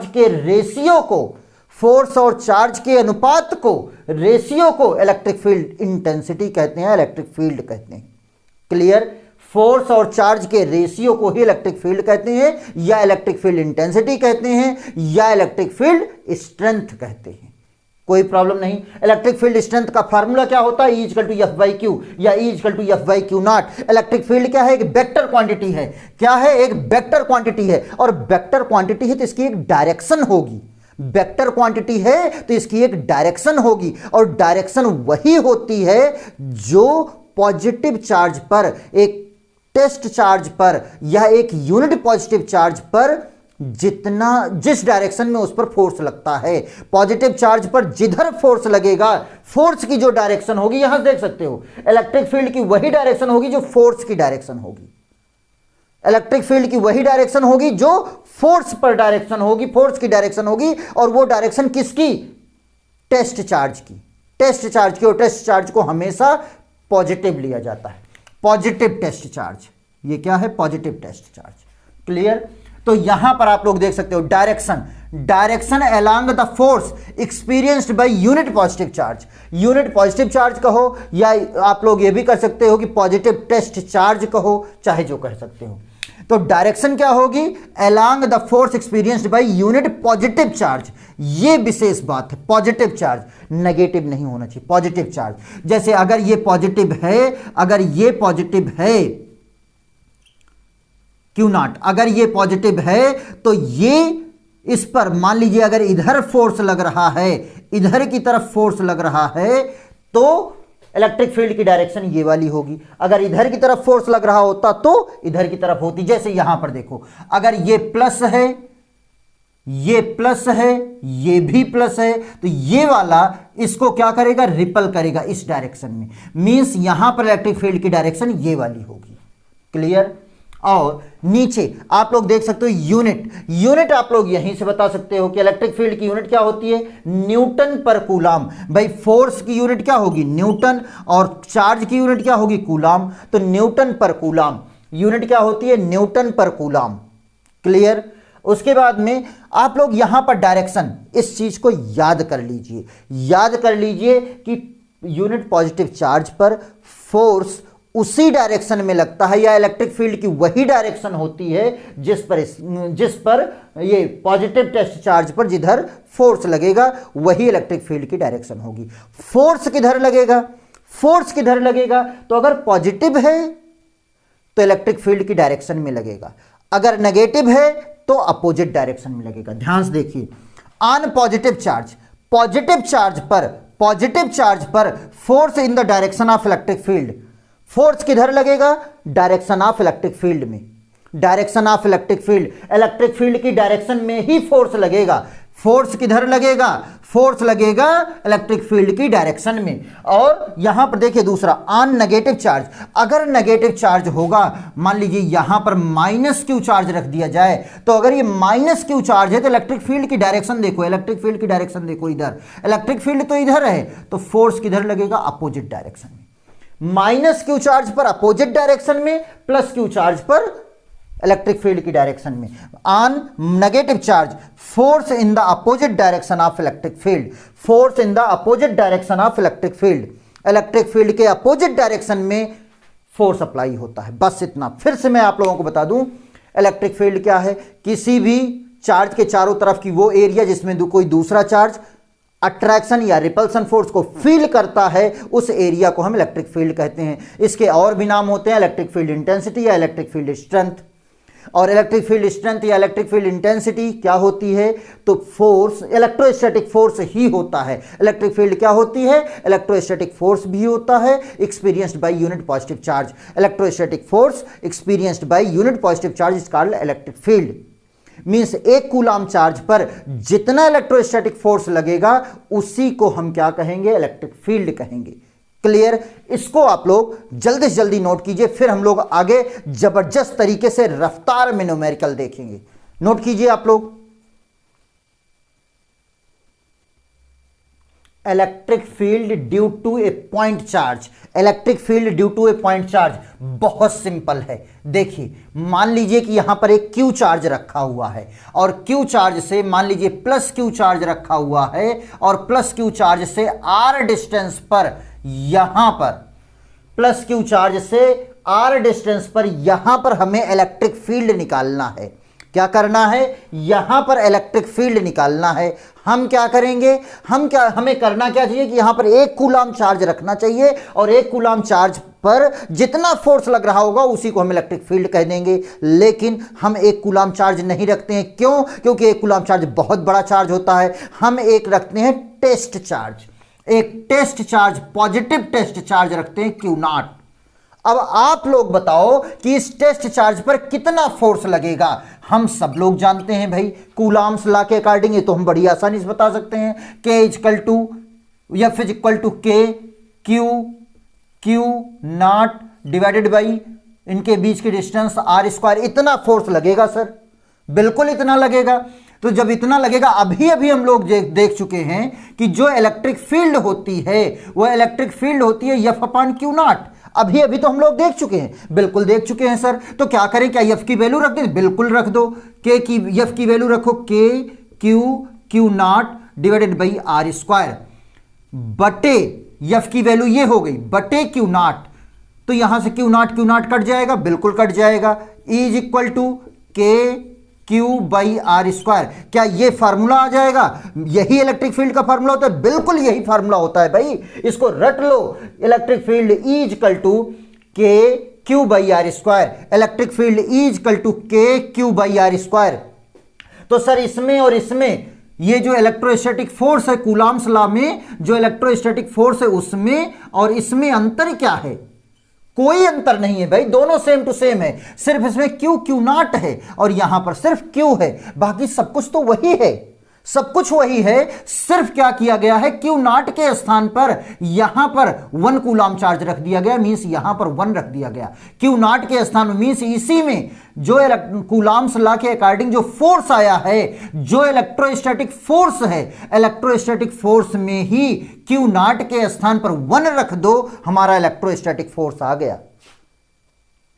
के रेशियो को, फोर्स और चार्ज के अनुपात को, रेशियो को इलेक्ट्रिक फील्ड इंटेंसिटी कहते हैं, इलेक्ट्रिक फील्ड कहते हैं। क्लियर? फोर्स और चार्ज के रेशियो को ही इलेक्ट्रिक फील्ड कहते हैं, या इलेक्ट्रिक फील्ड इंटेंसिटी कहते हैं, या इलेक्ट्रिक फील्ड स्ट्रेंथ कहते हैं। कोई प्रॉब्लम नहीं। इलेक्ट्रिक फील्ड स्ट्रेंथ का फार्मूला क्या होता है, E equal to F by Q या E equal to F by Q not. Electric field क्या है, एक वेक्टर क्वांटिटी है। क्या है, एक वेक्टर क्वांटिटी है। और वेक्टर क्वांटिटी है तो इसकी एक डायरेक्शन होगी। वेक्टर क्वांटिटी है तो इसकी एक डायरेक्शन होगी, और डायरेक्शन वही होती है जो पॉजिटिव चार्ज पर, एक टेस्ट चार्ज पर या एक यूनिट पॉजिटिव चार्ज पर जिस डायरेक्शन में उस पर फोर्स लगता है। पॉजिटिव चार्ज पर जिधर फोर्स लगेगा, फोर्स की जो डायरेक्शन होगी, यहां देख सकते हो, इलेक्ट्रिक फील्ड की वही डायरेक्शन होगी जो फोर्स की डायरेक्शन होगी। इलेक्ट्रिक फील्ड की वही डायरेक्शन होगी जो फोर्स पर डायरेक्शन होगी, फोर्स की डायरेक्शन होगी। और वो डायरेक्शन किसकी, टेस्ट चार्ज की। टेस्ट चार्ज की, और टेस्ट चार्ज को हमेशा पॉजिटिव लिया जाता है। पॉजिटिव टेस्ट चार्ज, ये क्या है, पॉजिटिव टेस्ट चार्ज। क्लियर? तो यहां पर आप लोग देख सकते हो direction along the force experienced by unit positive charge. Unit positive charge कहो, या आप लोग ये भी कर सकते हो कि पॉजिटिव टेस्ट चार्ज कहो, चाहे जो कह सकते हो। तो डायरेक्शन क्या होगी, along the force experienced by unit positive charge. ये विशेष बात है, पॉजिटिव चार्ज, नेगेटिव नहीं होना चाहिए, पॉजिटिव चार्ज। जैसे अगर ये पॉजिटिव है, क्यू नॉट, अगर ये पॉजिटिव है तो ये इस पर मान लीजिए अगर इधर फोर्स लग रहा है, इधर की तरफ फोर्स लग रहा है, तो इलेक्ट्रिक फील्ड की डायरेक्शन ये वाली होगी। अगर इधर की तरफ फोर्स लग रहा होता तो इधर की तरफ होती। जैसे यहां पर देखो, अगर ये प्लस है, ये प्लस है, ये भी प्लस है, तो ये वाला इसको क्या करेगा, रिपल करेगा इस डायरेक्शन में। मींस यहां पर इलेक्ट्रिक फील्ड की डायरेक्शन ये वाली होगी। क्लियर? और नीचे आप लोग देख सकते हो यूनिट आप लोग यहीं से बता सकते हो कि इलेक्ट्रिक फील्ड की यूनिट क्या होती है, न्यूटन पर कूलाम। भाई फोर्स की यूनिट क्या होगी, न्यूटन, और चार्ज की यूनिट क्या होगी, कूलाम। तो न्यूटन पर कूलाम। यूनिट क्या होती है, न्यूटन पर कूलाम। क्लियर। उसके बाद में आप लोग यहां पर डायरेक्शन, इस चीज को याद कर लीजिए, याद कर लीजिए कि यूनिट पॉजिटिव चार्ज पर फोर्स उसी डायरेक्शन में लगता है, या इलेक्ट्रिक फील्ड की वही डायरेक्शन होती है जिस पर ये पॉजिटिव टेस्ट चार्ज पर जिधर फोर्स लगेगा वही इलेक्ट्रिक फील्ड की डायरेक्शन होगी। फोर्स किधर लगेगा, फोर्स किधर लगेगा, तो अगर पॉजिटिव है तो इलेक्ट्रिक फील्ड की डायरेक्शन में लगेगा, अगर नेगेटिव है तो अपोजिट डायरेक्शन में लगेगा। ध्यान से देखिए, on positive charge, positive charge पर force in the direction of electric field, force किधर लगेगा, डायरेक्शन ऑफ इलेक्ट्रिक फील्ड में, direction of electric field, electric field की डायरेक्शन में ही फोर्स लगेगा। फोर्स किधर लगेगा, फोर्स लगेगा इलेक्ट्रिक फील्ड की डायरेक्शन में। और यहां पर देखिए दूसरा, ऑन नेगेटिव चार्ज, अगर नेगेटिव चार्ज होगा, मान लीजिए यहां पर माइनस क्यू चार्ज रख दिया जाए, तो अगर ये माइनस क्यू चार्ज है तो इलेक्ट्रिक फील्ड की डायरेक्शन देखो, इलेक्ट्रिक फील्ड की डायरेक्शन देखो, इधर इलेक्ट्रिक फील्ड तो इधर है, तो फोर्स किधर लगेगा, अपोजिट डायरेक्शन में। माइनस क्यू चार्ज पर अपोजिट डायरेक्शन में, प्लस क्यू चार्ज पर इलेक्ट्रिक फील्ड की डायरेक्शन में। On negative charge, force in the opposite direction of electric field, force in the opposite direction of electric field, electric field के opposite direction में force apply होता है। बस इतना। फिर से मैं आप लोगों को बता दूं, इलेक्ट्रिक फील्ड क्या है, किसी भी चार्ज के चारों तरफ की वो एरिया जिसमें कोई दूसरा चार्ज अट्रैक्शन या रिपल्सन फोर्स को फील करता है, उस एरिया को हम इलेक्ट्रिक फील्ड कहते हैं। इसके और भी नाम होते हैं, इलेक्ट्रिक फील्ड इंटेंसिटी या इलेक्ट्रिक फील्ड स्ट्रेंथ। और इलेक्ट्रिक फील्ड स्ट्रेंथ या इलेक्ट्रिक फील्ड इंटेंसिटी क्या होती है, तो फोर्स, इलेक्ट्रोस्टैटिक फोर्स ही होता है। इलेक्ट्रिक फील्ड क्या होती है, इलेक्ट्रोस्टैटिक फोर्स भी होता है, experienced by unit positive charge. Electrostatic force experienced by unit positive charge is called electric field. Means एक कूलाम चार्ज पर जितना इलेक्ट्रोस्टैटिक फोर्स लगेगा उसी को हम क्या कहेंगे, इलेक्ट्रिक फील्ड कहेंगे। क्लियर। इसको आप लोग जल्दी से जल्दी नोट कीजिए, फिर हम लोग आगे जबरदस्त तरीके से रफ्तार में न्यूमेरिकल देखेंगे। नोट कीजिए आप लोग, electric field due to a point charge, electric field due to a point charge बहुत सिंपल है। देखिए, मान लीजिए कि यहां पर एक क्यू चार्ज रखा हुआ है, और क्यू चार्ज से मान लीजिए प्लस क्यू चार्ज रखा हुआ है, और प्लस क्यू चार्ज से आर डिस्टेंस पर, यहां पर प्लस क्यू चार्ज से आर डिस्टेंस पर यहां पर हमें इलेक्ट्रिक फील्ड निकालना है। क्या करना है, यहां पर इलेक्ट्रिक फील्ड निकालना है। हम क्या करेंगे, हमें करना क्या चाहिए कि यहां पर एक कूलाम चार्ज रखना चाहिए, और एक कूलाम चार्ज पर जितना फोर्स लग रहा होगा उसी को हम इलेक्ट्रिक फील्ड कह देंगे। लेकिन हम एक कूलाम चार्ज नहीं रखते हैं, क्यों, क्योंकि एक कूलाम चार्ज बहुत बड़ा चार्ज होता है। हम एक रखते हैं टेस्ट चार्ज, एक test charge, positive test charge रखते हैं क्यू नॉट। अब आप लोग बताओ कि इस टेस्ट चार्ज पर कितना फोर्स लगेगा। हम सब लोग जानते हैं भाई, कूलाम्स लॉ के अकॉर्डिंग ये तो हम बड़ी आसानी से बता सकते हैं, K equal to F is equal to K Q not divided by इनके बीच की डिस्टेंस R स्क्वायर। इतना फोर्स लगेगा सर, बिल्कुल इतना लगेगा। तो जब इतना लगेगा, अभी अभी हम लोग देख चुके हैं कि जो इलेक्ट्रिक फील्ड होती है वह इलेक्ट्रिक फील्ड होती है F अपॉन क्यू नॉट। अभी अभी तो हम लोग देख चुके हैं, बिल्कुल देख चुके हैं सर। तो क्या करें, क्या F की वैल्यू रख दें, बिल्कुल रख दो। F की वैल्यू रखो Q not divided by R square, बटे F की वैल्यू ये हो गई, बटे क्यू नॉट। तो यहां से क्यू नॉट कट जाएगा, बिल्कुल कट जाएगा। Is equal to Q by R square. क्या ये फार्मूला आ जाएगा, यही इलेक्ट्रिक फील्ड का फार्मूला होता है, बिल्कुल यही फार्मूला होता है भाई, इसको रट लो। Electric field is equal to K Q by R square, electric field is equal to K Q by R square. तो सर इसमें और इसमें ये जो इलेक्ट्रोस्टैटिक फोर्स है, कूलाम्स लॉ में जो इलेक्ट्रोस्टैटिक फोर्स है उसमें और इसमें अंतर क्या है, कोई अंतर नहीं है भाई, दोनों सेम टू सेम है। सिर्फ इसमें क्यू नॉट है और यहां पर सिर्फ क्यू है, बाकी सब कुछ तो वही है, सब कुछ वही है। सिर्फ क्या किया गया है, क्यू नॉट के स्थान पर यहां पर 1 कूलाम चार्ज रख दिया गया, मींस यहां पर 1 रख दिया गया क्यू नॉट के स्थान में। मींस इसी में जो कूलाम्स लॉ के अकॉर्डिंग जो फोर्स आया है, जो इलेक्ट्रोस्टैटिक फोर्स है, इलेक्ट्रोस्टैटिक फोर्स में ही क्यू नॉट के स्थान पर 1 रख दो, हमारा इलेक्ट्रोस्टैटिक फोर्स आ गया।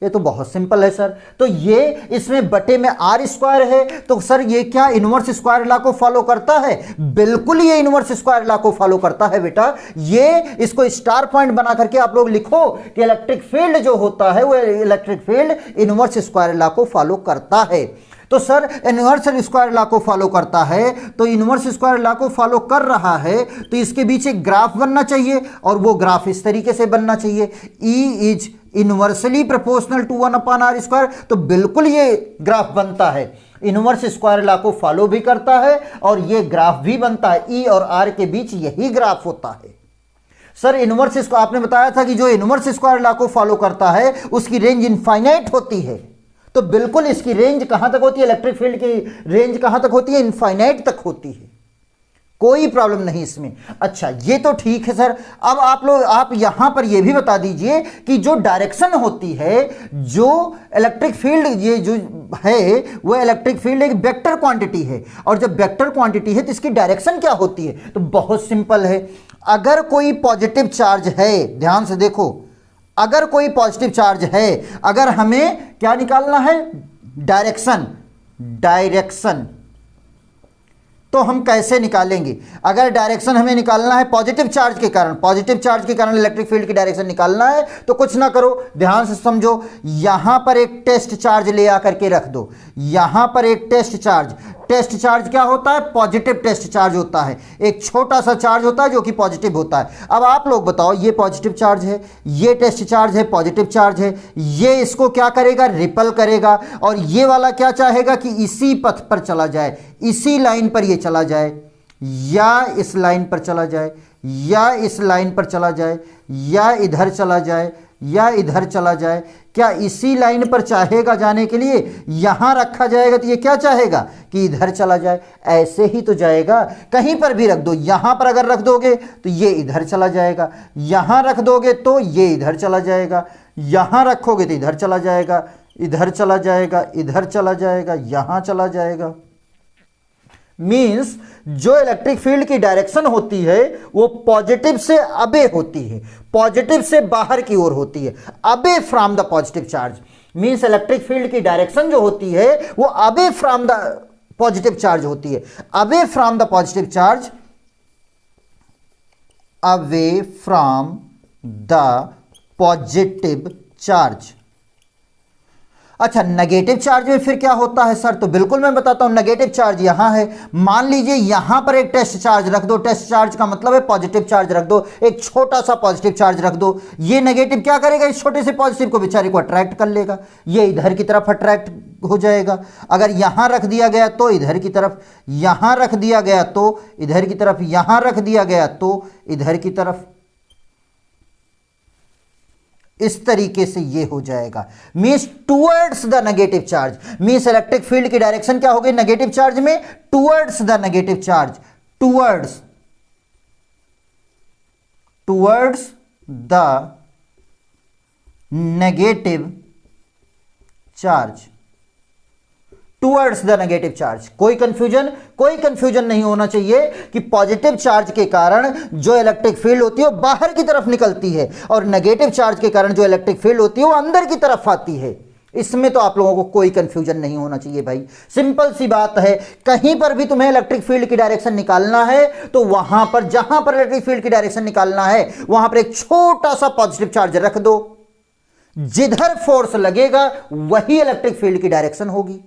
ये तो बहुत सिंपल है सर। तो ये इसमें बटे में आर स्क्वायर है, तो सर ये क्या इनवर्स स्क्वायर लॉ को फॉलो करता है? बिल्कुल ये इनवर्स स्क्वायर लॉ को फॉलो करता है बेटा। ये इसको स्टार पॉइंट बना करके आप लोग लिखो कि इलेक्ट्रिक फील्ड जो होता है वो electric field inverse square law को फॉलो करता है। तो सर इनवर्स स्क्वायर लॉ को फॉलो करता है, तो इनवर्स स्क्वायर लॉ को फॉलो कर रहा है, तो इसके बीच एक ग्राफ बनना चाहिए और वो ग्राफ इस तरीके से बनना चाहिए, E is inversely proportional to 1/r square. तो बिल्कुल ये ग्राफ बनता है, इनवर्स स्क्वायर लॉ को फॉलो भी करता है और ये ग्राफ भी बनता है। E और R के बीच यही ग्राफ होता है। सर इनवर्स इसको आपने बताया था कि जो इनवर्स स्क्वायर लॉ को फॉलो करता है उसकी रेंज इनफाइनाइट होती है, तो बिल्कुल इसकी रेंज कहां तक होती है? इलेक्ट्रिक फील्ड की रेंज कहां तक होती है? इनफाइनाइट तक होती है, कोई प्रॉब्लम नहीं इसमें। अच्छा ये तो ठीक है सर। अब आप यहां पर ये भी बता दीजिए कि जो डायरेक्शन होती है, जो इलेक्ट्रिक फील्ड ये जो है वो इलेक्ट्रिक फील्ड एक वेक्टर क्वांटिटी है, और जब वेक्टर क्वांटिटी है तो इसकी डायरेक्शन क्या होती है? तो बहुत सिंपल है, अगर कोई पॉजिटिव चार्ज है, ध्यान से देखो, अगर कोई पॉजिटिव चार्ज है, अगर हमें क्या निकालना है? डायरेक्शन, तो हम कैसे निकालेंगे? अगर डायरेक्शन हमें निकालना है पॉजिटिव चार्ज के कारण, पॉजिटिव चार्ज के कारण इलेक्ट्रिक फील्ड की डायरेक्शन निकालना है, तो कुछ ना करो, ध्यान से समझो, यहां पर एक टेस्ट चार्ज ले आकर के रख दो, यहां पर एक टेस्ट चार्ज क्या होता है? पॉजिटिव टेस्ट चार्ज होता है, एक छोटा सा चार्ज होता है जो कि पॉजिटिव होता है। अब आप लोग बताओ, ये पॉजिटिव चार्ज है, ये टेस्ट चार्ज है, पॉजिटिव चार्ज है, ये इसको क्या करेगा? रिपल करेगा, और ये वाला क्या चाहेगा कि इसी पथ पर चला जाए, इसी लाइन पर ये चला जाए, या इस लाइन पर चला जाए, या इस लाइन पर चला जाए, या इधर चला जाए, या इधर चला जाए। क्या इसी लाइन पर चाहेगा जाने के लिए? यहां रखा जाएगा तो ये क्या चाहेगा कि इधर चला जाए, ऐसे ही तो जाएगा। कहीं पर भी रख दो, यहां पर अगर रख दोगे तो ये इधर चला जाएगा, यहां रख दोगे तो ये इधर चला जाएगा, यहां रखोगे तो इधर चला जाएगा, इधर चला जाएगा, इधर चला जाएगा, यहां चला जाएगा। मीन्स जो इलेक्ट्रिक फील्ड की डायरेक्शन होती है वो पॉजिटिव से अबे होती है, पॉजिटिव से बाहर की ओर होती है, अबे from the positive charge. Means electric field की डायरेक्शन जो होती है वो अबे फ्रॉम द पॉजिटिव चार्ज होती है, अबे from the positive charge, away from the positive charge. अच्छा नेगेटिव चार्ज में फिर क्या होता है सर? तो बिल्कुल मैं बताता हूं, नेगेटिव चार्ज यहां है, मान लीजिए यहां पर एक टेस्ट चार्ज रख दो, टेस्ट चार्ज का मतलब है पॉजिटिव चार्ज रख दो, एक छोटा सा पॉजिटिव चार्ज रख दो, ये नेगेटिव क्या करेगा? इस छोटे से पॉजिटिव को बेचारे को अट्रैक्ट कर लेगा, ये इधर की तरफ अट्रैक्ट हो जाएगा। अगर यहां रख दिया गया तो इधर की तरफ, यहां रख दिया गया तो इधर की तरफ, यहां रख दिया गया तो इधर की तरफ, इस तरीके से ये हो जाएगा। Means towards the negative charge, means electric field की डायरेक्शन क्या हो गई नेगेटिव चार्ज में? Towards the negative charge, towards the negative charge, towards the negative charge. कोई कंफ्यूजन नहीं होना चाहिए कि पॉजिटिव चार्ज के कारण जो इलेक्ट्रिक फील्ड होती है वो बाहर की तरफ निकलती है, और नेगेटिव चार्ज के कारण जो इलेक्ट्रिक फील्ड होती है वो अंदर की तरफ आती है। इसमें तो आप लोगों को कोई कंफ्यूजन नहीं होना चाहिए भाई, सिंपल सी बात है। कहीं पर भी तुम्हें इलेक्ट्रिक फील्ड की डायरेक्शन निकालना है तो वहां पर, जहां पर इलेक्ट्रिक फील्ड की डायरेक्शन निकालना है वहां पर एक छोटा सा पॉजिटिव चार्ज रख दो, जिधर फोर्स लगेगा वही इलेक्ट्रिक फील्ड की डायरेक्शन होगी।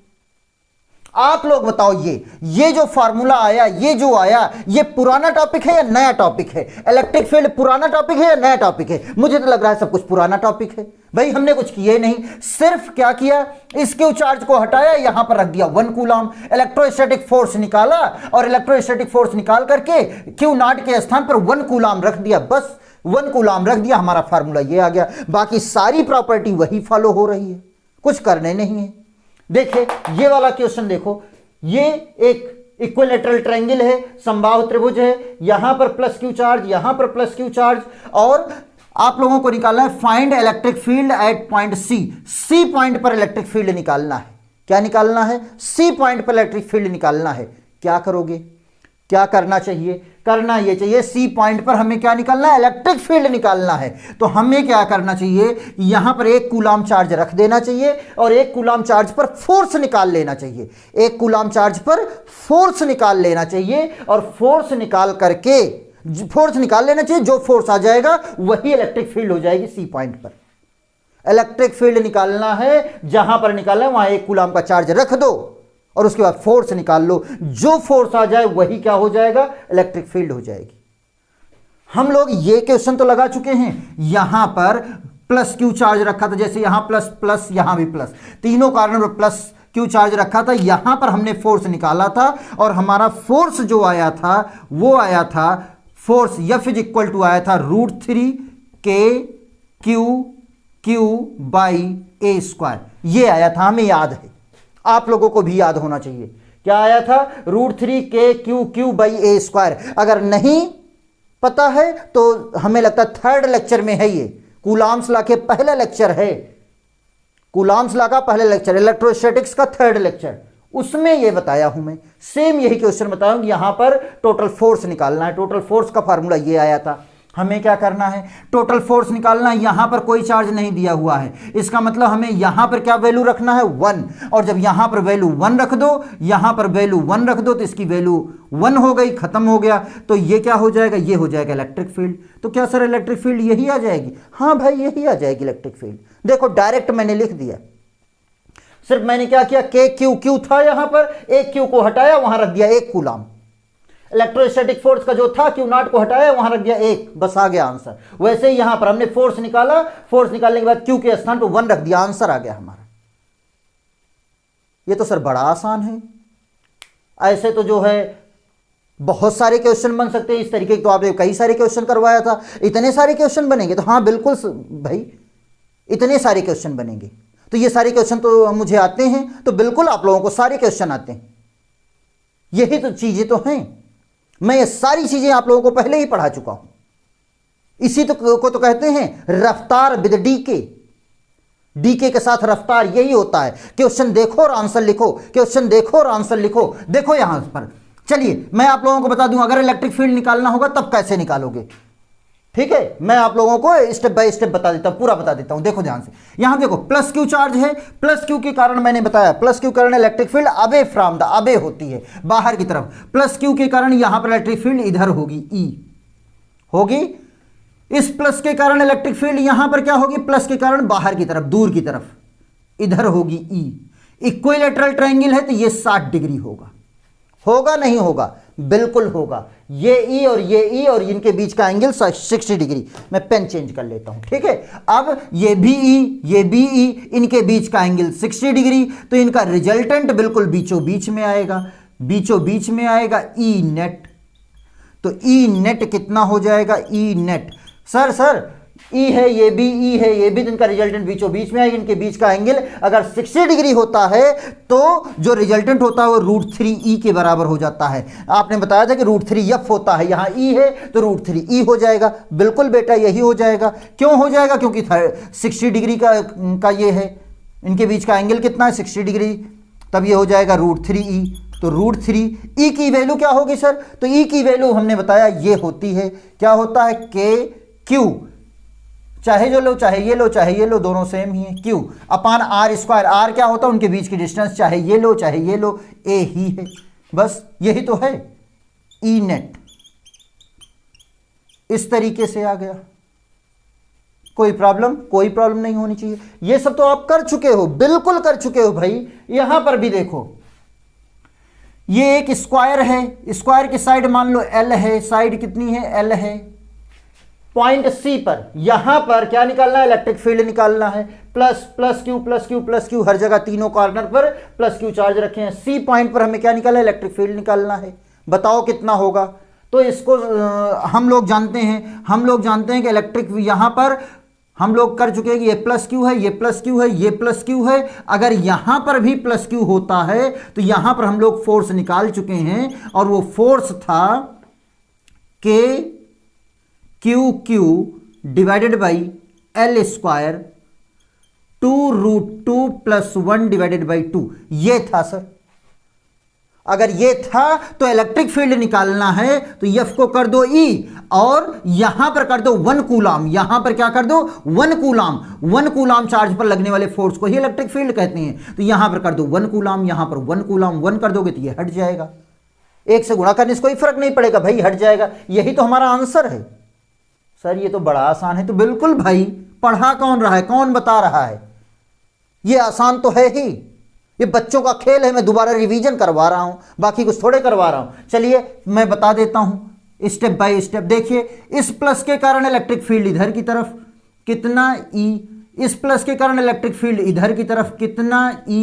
आप लोग बताओ, ये जो फार्मूला आया, ये जो आया, ये पुराना टॉपिक है या नया टॉपिक है? इलेक्ट्रिक फील्ड पुराना टॉपिक है या नया टॉपिक है? मुझे तो लग रहा है सब कुछ पुराना टॉपिक है भाई। हमने कुछ किए नहीं, सिर्फ क्या किया, इस क्यू चार्ज को हटाया, यहां पर रख दिया 1 कूलम, इलेक्ट्रोस्टैटिक फोर्स निकाला, और इलेक्ट्रोस्टैटिक फोर्स निकाल करके क्यू नॉट के स्थान पर 1 कूलम रख दिया, बस 1 कूलम रख दिया, हमारा फार्मूला ये आ गया। बाकी सारी प्रॉपर्टी वही फॉलो हो रही है, कुछ करने नहीं है। देखिए ये वाला क्वेश्चन देखो, ये एक इक्विलैटरल ट्रायंगल है, समबाहु त्रिभुज है, यहां पर प्लस क्यू चार्ज, यहां पर प्लस क्यू चार्ज, और आप लोगों को निकालना है find electric field at point C. C point पर इलेक्ट्रिक फील्ड निकालना है। क्या निकालना है? सी पॉइंट पर इलेक्ट्रिक फील्ड निकालना है। क्या करोगे? क्या करना चाहिए? करना ये चाहिए सी पॉइंट पर हमें क्या निकालना है? इलेक्ट्रिक फील्ड निकालना है। तो हमें क्या करना चाहिए? यहां पर 1 कूलाम चार्ज रख देना चाहिए और 1 कूलाम चार्ज पर फोर्स निकाल लेना चाहिए। 1 कूलाम चार्ज पर फोर्स निकाल लेना चाहिए और फोर्स निकाल करके फोर्स निकाल लेना चाहिए। जो फोर्स आ जाएगा वही इलेक्ट्रिक फील्ड हो जाएगी सी पॉइंट पर। इलेक्ट्रिक फील्ड निकालना है, जहां पर निकालना है वहां 1 कूलाम का चार्ज रख दो और उसके बाद फोर्स निकाल लो। जो फोर्स आ जाए वही क्या हो जाएगा? इलेक्ट्रिक फील्ड हो जाएगी। हम लोग ये क्वेश्चन तो लगा चुके हैं। यहां पर प्लस क्यू चार्ज रखा था, जैसे यहां प्लस प्लस यहां भी प्लस, तीनों कारण पर प्लस क्यू चार्ज रखा था। यहां पर हमने फोर्स निकाला था और हमारा फोर्स जो आया था वो आया था, force F is equal to आया था √3 KQ/A²। ये आया था, हमें याद है, आप लोगों को भी याद होना चाहिए। क्या आया था? √3 KQ/A²। अगर नहीं पता है तो हमें लगता है 3rd लेक्चर में है, ये कूलाम्स लॉ के पहला लेक्चर है, कूलाम्स लॉ का पहला लेक्चर, इलेक्ट्रोस्टैटिक्स का 3rd लेक्चर, उसमें ये बताया हूं मैं। सेम यही क्वेश्चन बताया हूं। यहां पर टोटल फोर्स निकालना है। टोटल फोर्स का फार्मूला ये आया था। हमें क्या करना है? टोटल फोर्स निकालना है। यहां पर कोई चार्ज नहीं दिया हुआ है, इसका मतलब हमें यहां पर क्या वैल्यू रखना है? 1। और जब यहां पर वैल्यू 1 रख दो, यहां पर वैल्यू 1 रख दो, तो इसकी वैल्यू 1 हो गई, खत्म हो गया। तो ये क्या हो जाएगा? ये हो जाएगा इलेक्ट्रिक फील्ड। तो क्या सर इलेक्ट्रिक फील्ड यही आ जाएगी? हाँ भाई, यही आ जाएगी इलेक्ट्रिक फील्ड। देखो डायरेक्ट मैंने लिख दिया। सिर्फ मैंने क्या किया? KQ था यहां पर, एक क्यू को हटाया, वहां रख दिया 1 कूलाम। इलेक्ट्रोस्टैटिक फोर्स का जो था Q0 को हटाया, वहां रख दिया 1, बस आ गया आंसर। वैसे ही यहां पर हमने फोर्स निकाला, फोर्स निकालने के बाद Q के स्थान पर 1 रख दिया, आंसर आ गया हमारा। ये तो सर बड़ा आसान है। ऐसे तो जो है बहुत सारे क्वेश्चन बन सकते हैं इस तरीके के। तो आपने कई सारे क्वेश्चन करवाया था, इतने सारे क्वेश्चन बनेंगे? तो हाँ बिल्कुल भाई, इतने सारे क्वेश्चन बनेंगे। तो ये सारे क्वेश्चन तो मुझे आते हैं, तो बिल्कुल आप लोगों को सारे क्वेश्चन आते हैं। यही तो चीजें तो हैं। मैं ये सारी चीजें आप लोगों को पहले ही पढ़ा चुका हूं। इसी को तो कहते हैं रफ्तार विद डीके। डीके के साथ रफ्तार, यही होता है। क्वेश्चन देखो और आंसर लिखो, क्वेश्चन देखो और आंसर लिखो। देखो यहां पर, चलिए मैं आप लोगों को बता दूं, अगर इलेक्ट्रिक फील्ड निकालना होगा तब कैसे निकालोगे। ठीक है, मैं आप लोगों को स्टेप बाय स्टेप बता देता हूं, पूरा बता देता हूं। देखो ध्यान से, यहां देखो प्लस क्यू चार्ज है। प्लस क्यू के कारण मैंने बताया, प्लस क्यू के कारण electric field away from the, away होती है बाहर की तरफ। प्लस क्यू के कारण यहां पर इलेक्ट्रिक फील्ड इधर होगी, ई होगी। इस प्लस के कारण इलेक्ट्रिक फील्ड यहां पर क्या होगी? प्लस के कारण बाहर की तरफ, दूर की तरफ, इधर होगी ई। इक्विलैटरल ट्रायंगल है तो ये 60 डिग्री होगा। होगा नहीं होगा? बिल्कुल होगा। ये ई और ये ई और इनके बीच का एंगल 60 डिग्री। मैं पेन चेंज कर लेता हूं, ठीक है। अब ये भी ई, ये भी ई, इनके बीच का एंगल 60 डिग्री, तो इनका रिजल्टेंट बिल्कुल बीचों बीच में आएगा, बीचों बीच में आएगा ई नेट। तो ई नेट कितना हो जाएगा? ई नेट सर ई है, ये भी ई है, ये भी, इनका रिजल्टेंट बीचों बीच में आएगा। इनके बीच का एंगल अगर 60 डिग्री होता है तो जो रिजल्टेंट होता है वो √3e के बराबर हो जाता है। आपने बताया था कि √3f होता है, यहां e है तो √3e हो जाएगा। बिल्कुल बेटा यही हो जाएगा। क्यों हो जाएगा? क्योंकि 60 डिग्री का ये है, इनके बीच का एंगल कितना है? 60 डिग्री, तब ये हो जाएगा √3e। तो √3e की वैल्यू क्या होगी सर? तो e की वैल्यू हमने बताया ये होती है, क्या होता है? KQ, चाहे जो लो, चाहे ये लो, चाहे ये लो, दोनों सेम ही है। Q अपान R²। R क्या होता है? उनके बीच की डिस्टेंस, चाहे ये लो चाहे ये लो, A ही है। बस यही तो है E नेट। इस तरीके से आ गया। कोई प्रॉब्लम? कोई प्रॉब्लम नहीं होनी चाहिए। ये सब तो आप कर चुके हो, बिल्कुल कर चुके हो भाई। यहां पर भी देखो, ये एक स्क्वायर है, स्क्वायर की साइड मान लो L है, साइड कितनी है? L है। पॉइंट C पर, यहां पर क्या निकालना है? इलेक्ट्रिक फील्ड निकालना है। Plus Q plus Q plus Q, हर जगह तीनों कॉर्नर पर प्लस क्यू चार्ज रखे हैं। C पॉइंट पर हमें क्या निकालना है? इलेक्ट्रिक फील्ड निकालना है। बताओ कितना होगा? तो इसको हम लोग जानते हैं कि इलेक्ट्रिक, यहां पर हम लोग कर चुके हैं कि ये प्लस क्यू है, ये प्लस क्यू है, ये प्लस क्यू है। अगर यहां पर भी प्लस क्यू होता है तो यहां पर हम लोग फोर्स निकाल चुके हैं, और वो फोर्स था KQ divided by L² 2√2 + 1 divided by 2। ये था सर। अगर ये था तो इलेक्ट्रिक फील्ड निकालना है तो F को कर दो E और यहां पर कर दो 1 कूलाम, यहां पर क्या कर दो 1 कूलाम। 1 कूलाम चार्ज पर लगने वाले फोर्स को ही इलेक्ट्रिक फील्ड कहते हैं। तो यहां पर कर दो 1 कूलाम, यहां पर 1 कूलाम, 1 कर दोगे तो ये हट जाएगा। 1 से गुणा करने से कोई फर्क नहीं पड़ेगा भाई, हट जाएगा। यही तो हमारा आंसर है। सर ये तो बड़ा आसान है। तो बिल्कुल भाई, पढ़ा कौन रहा है, कौन बता रहा है? ये आसान तो है ही, ये बच्चों का खेल है। मैं दोबारा रिवीजन करवा रहा हूं, बाकी कुछ थोड़े करवा रहा हूं। चलिए मैं बता देता हूं स्टेप बाय स्टेप। देखिए, इस प्लस के कारण इलेक्ट्रिक फील्ड इधर की तरफ कितना E, इस प्लस के कारण इलेक्ट्रिक फील्ड इधर की तरफ कितना E,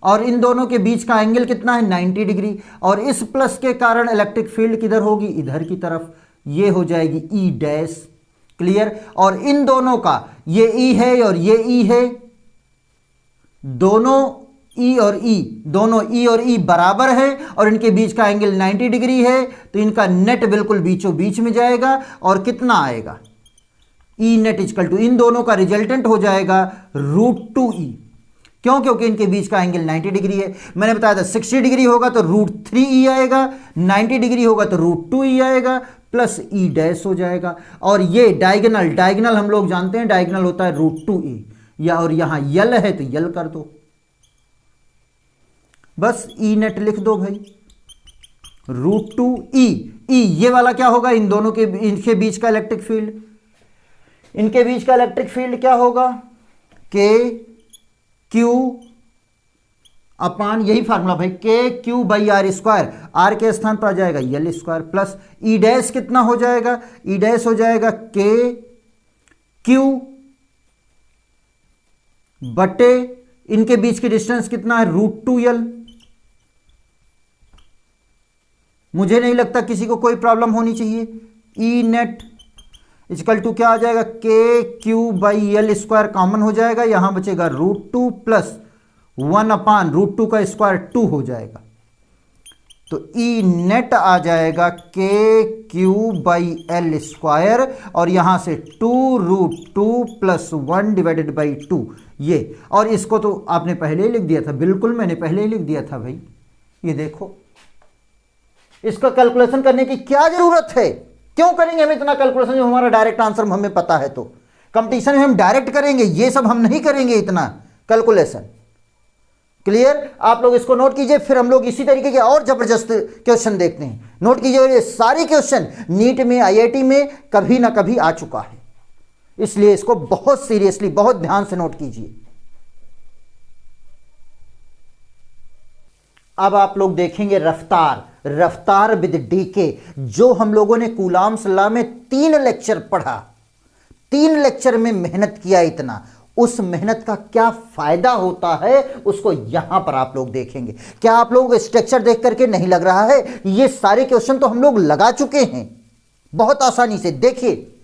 और इन दोनों के बीच का एंगल कितना है 90 डिग्री। और इस प्लस के कारण इलेक्ट्रिक फील्ड किधर होगी, इधर की तरफ, ये हो जाएगी E डैश। क्लियर? और इन दोनों का ये E है और ये E है, दोनों E और E, दोनों E और E बराबर है और इनके बीच का एंगल 90 डिग्री है। तो इनका नेट बिल्कुल बीचों बीच में जाएगा और कितना आएगा, E नेट इक्वल टू, इन दोनों का रिजल्टेंट हो जाएगा √2E। क्यों? क्योंकि इनके बीच का एंगल 90 डिग्री है। मैंने बताया था 60 डिग्री होगा तो √3E आएगा, 90 डिग्री होगा तो √2E आएगा, प्लस E डैश हो जाएगा। और ये डायगोनल, डायगोनल हम लोग जानते हैं डायगोनल होता है √2E, या और यहां यल है तो यल कर दो, बस E नेट लिख दो भाई, √2E। E ये वाला क्या होगा, इन दोनों के, इनके बीच का इलेक्ट्रिक फील्ड, इनके बीच का इलेक्ट्रिक फील्ड क्या होगा, KQ अपान, यही फार्मूला भाई, KQ/R², R के स्थान पर आ जाएगा L², प्लस E डैश कितना हो जाएगा, E डैश हो जाएगा KQ बटे, इनके बीच की डिस्टेंस कितना है √2L। मुझे नहीं लगता किसी को कोई प्रॉब्लम होनी चाहिए। E नेट इक्वल टू क्या आ जाएगा, KQ/L² कॉमन हो जाएगा, यहां बचेगा √2 प्लस 1 अपान √2 का स्क्वायर 2 हो जाएगा। तो E नेट आ जाएगा KQ/L² और यहां से 2√2 प्लस 1 डिवाइडेड बाई 2 ये। और इसको तो आपने पहले ही लिख दिया था, बिल्कुल मैंने पहले ही लिख दिया था भाई। ये देखो, इसका कैलकुलेशन करने की क्या जरूरत है, क्यों करेंगे हम इतना कैलकुलेशन जब हमारा डायरेक्ट आंसर हमें पता है। तो कंपटीशन में हम डायरेक्ट करेंगे, ये सब हम नहीं करेंगे इतना कैलकुलेशन। क्लियर? आप लोग इसको नोट कीजिए, फिर हम लोग इसी तरीके के और जबरदस्त क्वेश्चन देखते हैं। नोट कीजिए, ये सारे क्वेश्चन नीट में, IIT में कभी ना कभी आ चुका है, इसलिए इसको बहुत सीरियसली, बहुत ध्यान से नोट कीजिए। अब आप लोग देखेंगे रफ्तार, रफ्तार विद डीके, जो हम लोगों ने कूलाम्स लॉ में 3 लेक्चर पढ़ा, 3 लेक्चर में मेहनत किया इतना, उस मेहनत का क्या फायदा होता है उसको यहां पर आप लोग देखेंगे। क्या आप लोग स्ट्रक्चर देख करके नहीं लग रहा है, ये सारे क्वेश्चन तो हम लोग लगा चुके हैं बहुत आसानी से। देखिए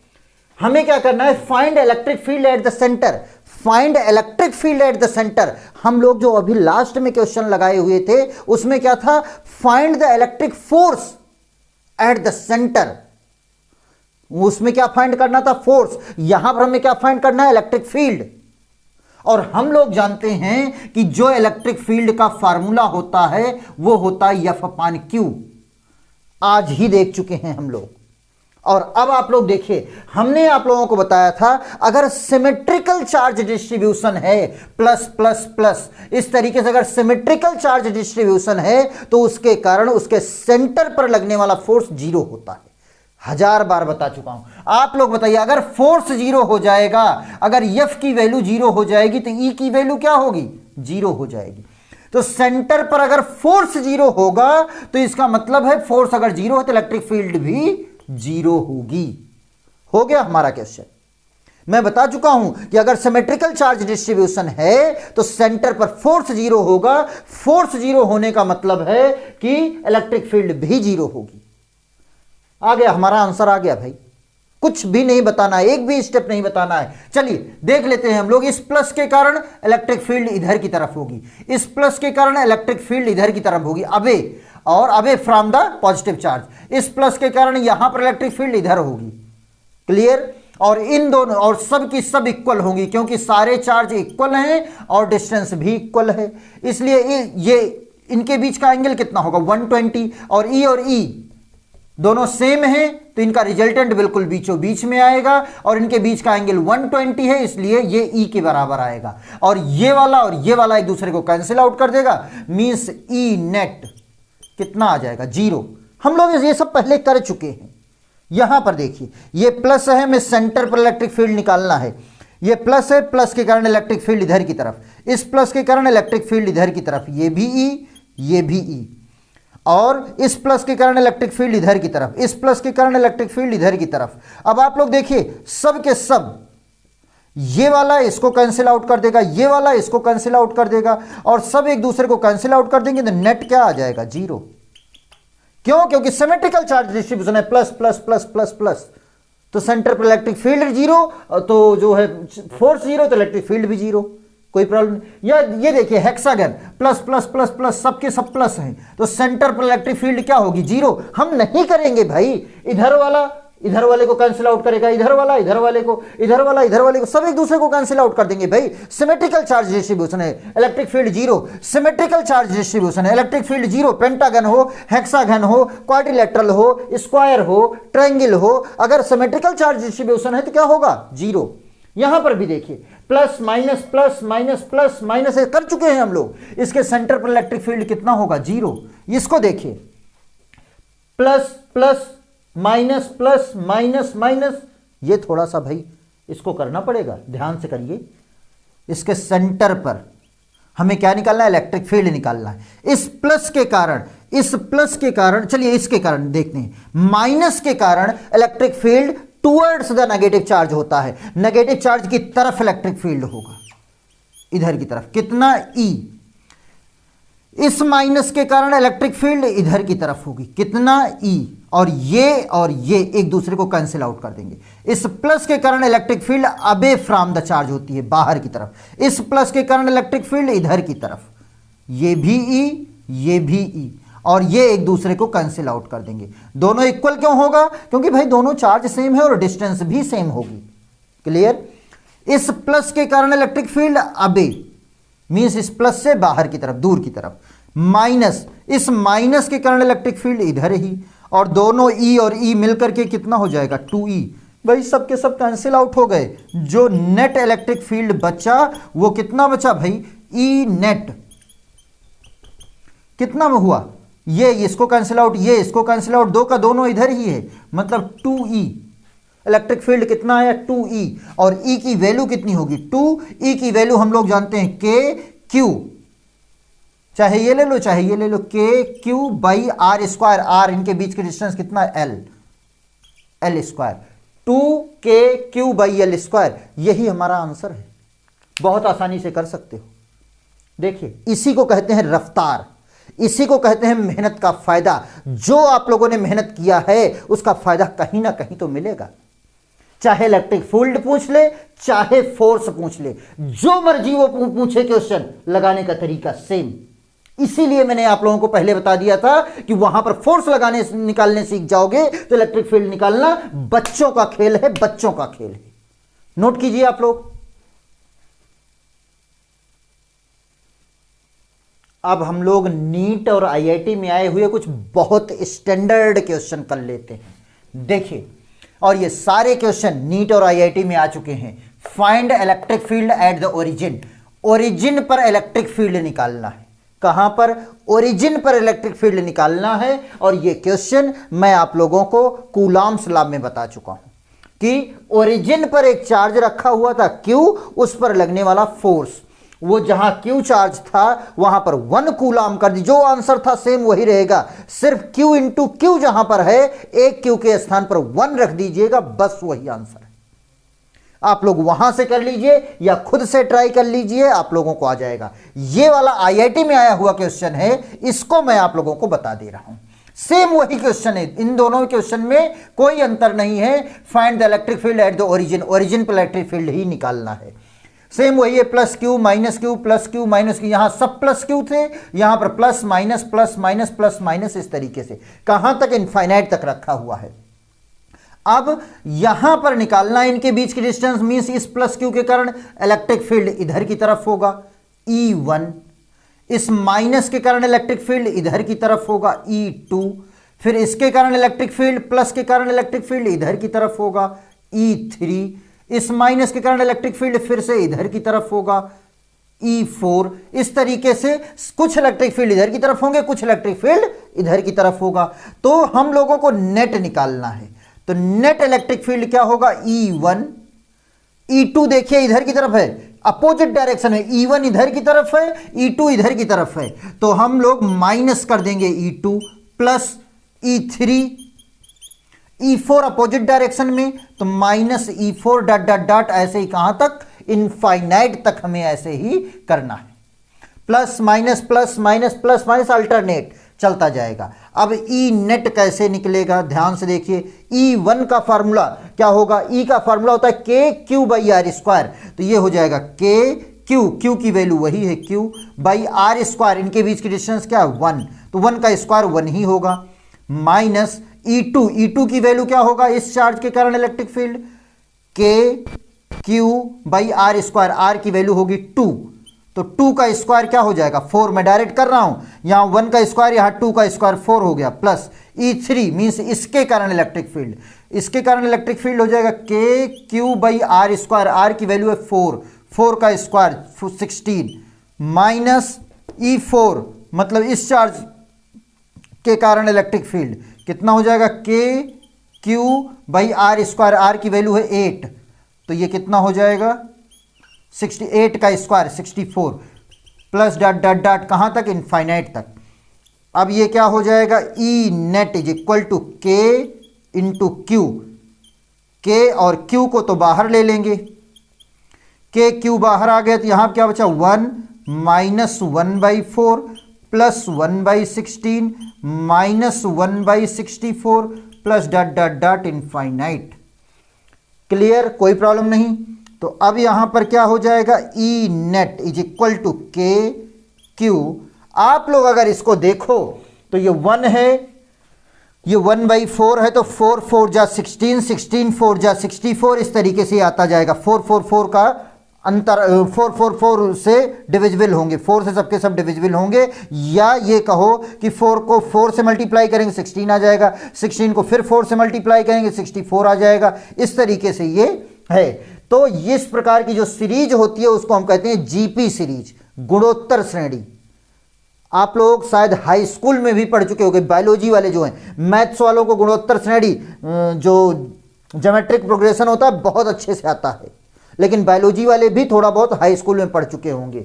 हमें क्या करना है, find electric field at the centre, find electric field at the centre. हम लोग जो अभी लास्ट में क्वेश्चन लगाए हुए थे उसमें क्या था, find the electric force at the centre. उसमें क्या फाइंड करना था, फोर्स। यहां पर हमें क्या फाइंड करना है, इलेक्ट्रिक फील्ड। और हम लोग जानते हैं कि जो इलेक्ट्रिक फील्ड का फार्मूला होता है वो होता है F/Q, आज ही देख चुके हैं हम लोग। और अब आप लोग देखिए, हमने आप लोगों को बताया था अगर सिमेट्रिकल चार्ज डिस्ट्रीब्यूशन है, प्लस प्लस प्लस, इस तरीके से अगर सिमेट्रिकल चार्ज डिस्ट्रीब्यूशन है तो उसके कारण उसके सेंटर पर लगने वाला फोर्स 0 होता है। 1000 बार बता चुका हूं। आप लोग बताइए, अगर फोर्स 0 हो जाएगा, अगर F की वैल्यू 0 हो जाएगी तो E की वैल्यू क्या होगी, 0 हो जाएगी। तो सेंटर पर अगर फोर्स 0 होगा तो इसका मतलब है फोर्स अगर 0 है तो इलेक्ट्रिक फील्ड भी 0 होगी। हो गया हमारा क्वेश्चन। मैं बता चुका हूं कि अगर सिमेट्रिकल चार्ज डिस्ट्रीब्यूशन है तो सेंटर पर फोर्स 0 होगा। फोर्स 0 होने का मतलब है कि इलेक्ट्रिक फील्ड भी 0 होगी। आ गया हमारा आंसर, आ गया भाई। कुछ भी नहीं बताना है, एक भी स्टेप नहीं बताना है। चलिए देख लेते हैं हम लोग। इस प्लस के कारण इलेक्ट्रिक फील्ड इधर की तरफ होगी, इस प्लस के कारण इलेक्ट्रिक फील्ड इधर की तरफ होगी, अवे और away from the positive charge. इस प्लस के कारण यहां पर इलेक्ट्रिक फील्ड इधर होगी। क्लियर? और इन दोनों और सब की सब इक्वल होंगी क्योंकि सारे चार्ज इक्वल हैं और डिस्टेंस भी इक्वल है, इसलिए ये इनके बीच का एंगल कितना होगा 120, और E दोनों सेम हैं तो इनका रिजल्टेंट बिल्कुल बीचों बीच में आएगा, और इनके बीच का एंगल 120 है, इसलिए ये E के बराबर आएगा। और ये वाला एक दूसरे को कैंसिल आउट कर देगा, मींस E नेट कितना आ जाएगा 0। हम लोग ये सब पहले कर चुके हैं। यहां पर देखिए ये प्लस है, हमें सेंटर पर इलेक्ट्रिक फील्ड निकालना है। ये प्लस है, प्लस के कारण इलेक्ट्रिक फील्ड इधर की तरफ, इस प्लस के कारण इलेक्ट्रिक फील्ड इधर की तरफ, ये भी E, ये भी E, और इस प्लस के कारण इलेक्ट्रिक फील्ड इधर की तरफ, इस प्लस के कारण इलेक्ट्रिक फील्ड इधर की तरफ। अब आप लोग देखिए सब के सब, ये वाला इसको कैंसिल आउट कर देगा, ये वाला इसको कैंसिल आउट कर देगा, और सब एक दूसरे को कैंसिल आउट कर देंगे, तो नेट क्या आ जाएगा 0। क्यों? क्योंकि सिमेट्रिकल चार्ज डिस्ट्रीब्यूशन है, plus plus plus plus plus, तो सेंटर पर इलेक्ट्रिक फील्ड 0, तो जो है फोर्स 0, तो इलेक्ट्रिक फील्ड भी 0, कोई प्रॉब्लम नहीं। या ये देखिए hexagon, plus plus plus plus, सबके सब प्लस हैं, तो सेंटर पर इलेक्ट्रिक फील्ड क्या होगी 0। हम नहीं करेंगे भाई, इधर वाला इधर वाले को कैंसिल आउट करेगा, इधर वाला इधर वाले को, इधर वाला इधर वाले को, सब एक दूसरे को कैंसिल आउट कर देंगे भाई। सिमेट्रिकल चार्ज डिस्ट्रीब्यूशन है, electric field 0। Symmetrical charge distribution है, इलेक्ट्रिक फील्ड 0। पेंटागन हो, हेक्सागन हो, क्वाड्रिलेटरल हो, स्क्वायर हो, ट्रायंगल हो, अगर सिमेट्रिकल चार्ज डिस्ट्रीब्यूशन है तो क्या होगा 0। यहां पर भी देखिए plus minus plus minus plus minus कर चुके हैं हम लोग। इसके सेंटर पर इलेक्ट्रिक फील्ड कितना होगा 0। इसको देखिए plus plus minus plus minus minus, ये थोड़ा सा भाई इसको करना पड़ेगा, ध्यान से करिए। इसके सेंटर पर हमें क्या निकालना है, इलेक्ट्रिक फील्ड निकालना है। इस प्लस के कारण, चलिए इसके कारण देखते हैं, माइनस के कारण electric field towards the negative charge होता है, नेगेटिव चार्ज की तरफ इलेक्ट्रिक फील्ड होगा, इधर की तरफ, कितना E। इस माइनस के कारण इलेक्ट्रिक फील्ड इधर की तरफ होगी, कितना E, और ये एक दूसरे को कैंसिल आउट कर देंगे। इस प्लस के कारण इलेक्ट्रिक फील्ड अबे फ्रॉम द चार्ज होती है, बाहर की तरफ। इस प्लस के कारण इलेक्ट्रिक फील्ड इधर की तरफ, ये भी E, ये भी E, और ये एक दूसरे को कैंसिल आउट कर देंगे। दोनों इक्वल क्यों होगा? क्योंकि भाई दोनों चार्ज सेम है और डिस्टेंस भी सेम होगी। क्लियर? इस प्लस के कारण इलेक्ट्रिक फील्ड अबे, मींस इस प्लस से बाहर की तरफ, दूर की तरफ, माइनस, इस माइनस के कारण इलेक्ट्रिक फील्ड इधर ही, और दोनों E और E मिलकर के कितना हो जाएगा 2E। भाई सब के सब कैंसिल आउट हो गए। जो नेट इलेक्ट्रिक फील्ड बचा वो कितना बचा भाई, E नेट कितना में हुआ, ये इसको कैंसिल आउट, ये इसको कैंसिल आउट, दो का दोनों इधर ही है, मतलब 2E। इलेक्ट्रिक फील्ड कितना आया 2E, और E की वैल्यू कितनी होगी 2। E की वैल्यू हम लोग जानते हैं KQ, चाहे ये ले लो चाहे ये ले लो, KQ by R square, R इनके बीच की डिस्टेंस कितना है L square, 2KQ by L square, यही हमारा आंसर है। बहुत आसानी से कर सकते हो। देखिए इसी को कहते हैं रफ्तार, इसी को कहते हैं मेहनत का फायदा। जो आप लोगों ने मेहनत किया है उसका फायदा कहीं ना कहीं तो मिलेगा। चाहे इलेक्ट्रिक फील्ड पूछ ले, चाहे फोर्स पूछ ले, जो मर्जी वो पूछे, क्वेश्चन लगाने का तरीका सेम। इसीलिए मैंने आप लोगों को पहले बता दिया था कि वहां पर फोर्स लगाने निकालने सीख जाओगे तो इलेक्ट्रिक फील्ड निकालना बच्चों का खेल है, बच्चों का खेल है। नोट कीजिए आप लोग। अब हम लोग नीट और आईआईटी में आए हुए कुछ बहुत स्टैंडर्ड क्वेश्चन कर लेते हैं। देखिए, और ये सारे क्वेश्चन नीट और आईआईटी में आ चुके हैं। Find electric field at the origin, origin पर इलेक्ट्रिक फील्ड निकालना है। कहां पर? ओरिजिन पर इलेक्ट्रिक फील्ड निकालना है। और ये क्वेश्चन मैं आप लोगों को कूलॉम्स लॉ में बता चुका हूं कि ओरिजिन पर एक चार्ज रखा हुआ था Q, उस पर लगने वाला फोर्स, वो जहां Q चार्ज था वहां पर 1 कूलॉम कर दी। जो आंसर था सेम वही रहेगा, सिर्फ Q इंटू Q जहां पर है, एक Q के स्थान पर 1 रख दीजिएगा, बस वही आंसर है। आप लोग वहां से कर लीजिए या खुद से ट्राई कर लीजिए, आप लोगों को आ जाएगा। ये वाला आईआईटी में आया हुआ क्वेश्चन है, इसको मैं आप लोगों को बता दे रहा हूं। सेम वही क्वेश्चन है, इन दोनों क्वेश्चन में कोई अंतर नहीं है। Find the electric field at the origin, origin पर इलेक्ट्रिक फील्ड ही निकालना है। सेम वही है, plus Q minus Q plus Q minus Q, यहां सब प्लस Q थे, यहां पर plus minus plus minus plus minus, इस तरीके से कहां तक, इनफाइनाइट तक रखा हुआ है। अब यहां पर निकालना इनके बीच की डिस्टेंस, मींस इस प्लस Q के कारण इलेक्ट्रिक फील्ड इधर की तरफ होगा E1, इस माइनस के कारण इलेक्ट्रिक फील्ड इधर की तरफ होगा E2, फिर इसके कारण इलेक्ट्रिक फील्ड प्लस के कारण इलेक्ट्रिक फील्ड इधर की तरफ होगा E3, इस माइनस के कारण इलेक्ट्रिक फील्ड फिर से इधर की तरफ होगा E4। इस तरीके से कुछ इलेक्ट्रिक फील्ड इधर की तरफ होंगे, कुछ इलेक्ट्रिक फील्ड इधर की तरफ होगा। तो हम लोगों को नेट निकालना है, तो नेट इलेक्ट्रिक फील्ड क्या होगा, E1। E2 देखिए इधर की तरफ है, अपोजिट डायरेक्शन है, E1 इधर की तरफ है, E2 इधर की तरफ है, तो हम लोग माइनस कर देंगे E2 plus E3, E4 opposite direction में, तो minus E4 dot dot dot, ऐसे ही कहां तक, इनफाइनाइट तक हमें ऐसे ही करना है। Plus minus plus minus plus minus alternate चलता जाएगा। अब ई नेट कैसे निकलेगा, ध्यान से देखिए। E1 का फार्मूला क्या होगा, E का फार्मूला होता है के क्यू बाई आर स्क्वायर, तो ये हो जाएगा के क्यू, क्यू की वैल्यू वही है क्यू बाई आर स्क्वायर, इनके बीच की डिस्टेंस क्या है 1, तो 1 का स्क्वायर 1 ही होगा, माइनस E2, E2 की वैल्यू क्या होगा इस चार्ज के कारण electric field, K Q by R square, R की वैल्यू होगी 2, तो 2 का स्क्वायर क्या हो जाएगा 4, मैं डायरेक्ट कर रहा हूं, यहां 1 का स्क्वायर, यहां 2 का स्क्वायर 4 हो गया, प्लस E3 मीन्स इसके कारण इलेक्ट्रिक फील्ड, इसके कारण इलेक्ट्रिक फील्ड हो जाएगा K Q by R square, R की वैल्यू है 4, 4 का स्क्वायर 16, माइनस E4 मतलब इस चार्ज के कारण इलेक्ट्रिक फील्ड कितना हो जाएगा, K Q by R square, R की वैल्यू है 8, तो ये कितना हो जाएगा 68 का square 64, plus dot dot dot कहां तक, इनफाइनाइट तक। अब ये क्या हो जाएगा, E net is equal to K into Q, K और क्यू को तो बाहर ले लेंगे, के क्यू बाहर आ गया, तो यहां क्या बचा 1 minus 1/4 plus 1/16 minus 1/64 plus dot dot dot infinite. Clear, कोई प्रॉब्लम नहीं। तो अब यहां पर क्या हो जाएगा, E net is equal to K Q. आप लोग अगर इसको देखो तो ये 1 है, ये 1/4 है, तो 4 4 जा 16, 16 4 जा 64, इस तरीके से आता जाएगा। 4 4 4 का अंतर 4 4 4 से डिविजिबल होंगे, 4 से सबके सब डिविजिबल होंगे, या ये कहो कि 4 को 4 से मल्टीप्लाई करेंगे 16 आ जाएगा, 16 को फिर 4 से मल्टीप्लाई करेंगे 64 आ जाएगा, इस तरीके से ये है। तो इस प्रकार की जो सीरीज होती है उसको हम कहते हैं जीपी सीरीज, गुणोत्तर श्रेणी। आप लोग शायद हाई स्कूल में भी पढ़ चुके होंगे, बायोलॉजी वाले जो हैं, मैथ्स वालों को गुणोत्तर श्रेणी जो ज्योमेट्रिक प्रोग्रेशन होता है बहुत अच्छे से आता है, लेकिन बायोलॉजी वाले भी थोड़ा बहुत हाई स्कूल में पढ़ चुके होंगे।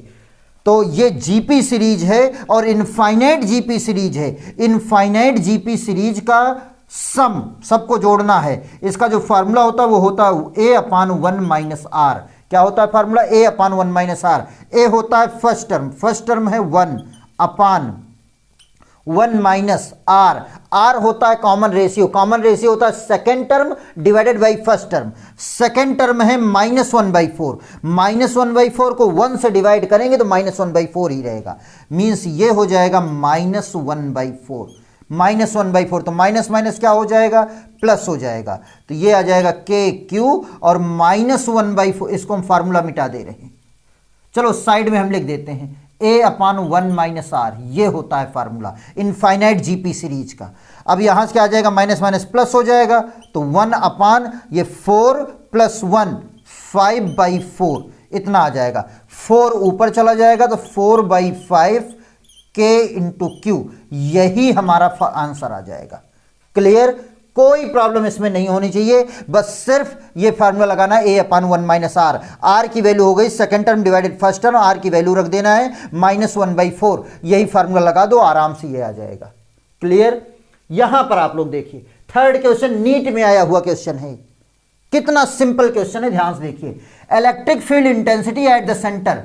तो ये जीपी सीरीज है और इनफाइनाइट जीपी सीरीज है। इनफाइनाइट जीपी सीरीज का सम सबको जोड़ना है, इसका जो फार्मूला होता है वो होता है a/1 माइनस आर। क्या होता है फार्मूला, a/1 माइनस आर। ए होता है फर्स्ट टर्म, फर्स्ट टर्म है 1/1 माइनस आर, आर होता है कॉमन रेशियो, कॉमन रेशियो होता है second term divided by first term, second term है -1/4, -1/4 को 1 से डिवाइड करेंगे तो -1/4 ही रहेगा, मीन्स ये हो जाएगा -1/4, -1/4, तो माइनस माइनस क्या हो जाएगा, प्लस हो जाएगा, तो ये आ जाएगा के क्यू और -1/4, इसको हम फार्मूला मिटा दे रहे हैं। चलो साइड में हम लिख देते हैं a/1 माइनस आर, ये होता है फार्मूला इनफाइनाइट जीपी सीरीज का। अब यहां से क्या आ जाएगा, माइनस माइनस प्लस हो जाएगा, तो 1 ये 4 + 1 5/4 इतना आ जाएगा, 4 ऊपर चला जाएगा तो 4/5 के इंटू क्यू, यही हमारा आंसर आ जाएगा। क्लियर, कोई प्रॉब्लम इसमें नहीं होनी चाहिए, बस सिर्फ ये फार्मूला लगाना है a/1 माइनस आर, आर की वैल्यू हो गई second term divided first term, R की वैल्यू रख देना है -1/4, यही फार्मूला लगा दो, आराम से ये आ जाएगा। क्लियर, यहां पर आप लोग देखिए थर्ड क्वेश्चन नीट में आया हुआ क्वेश्चन है, कितना सिंपल क्वेश्चन है, ध्यान से देखिए। Electric field intensity at the centre,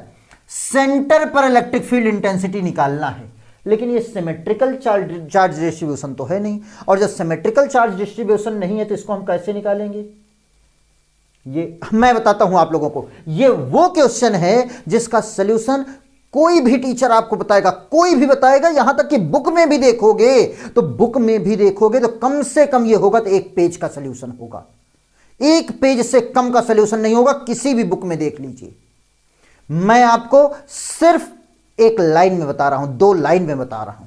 centre पर इलेक्ट्रिक फील्ड इंटेंसिटी निकालना है, लेकिन ये सिमेट्रिकल चार्ज डिस्ट्रीब्यूशन तो है नहीं, और जब सिमेट्रिकल चार्ज डिस्ट्रीब्यूशन नहीं है तो इसको हम कैसे निकालेंगे, ये मैं बताता हूं आप लोगों को। ये वो क्वेश्चन है जिसका सॉल्यूशन कोई भी टीचर आपको बताएगा, कोई भी बताएगा, यहां तक कि बुक में भी देखोगे तो कम से कम ये होगा तो 1 पेज का सॉल्यूशन होगा, 1 पेज से कम का सॉल्यूशन नहीं होगा, किसी भी बुक में देख लीजिए। मैं आपको सिर्फ एक लाइन में बता रहा हूं, 2 लाइन में बता रहा हूं,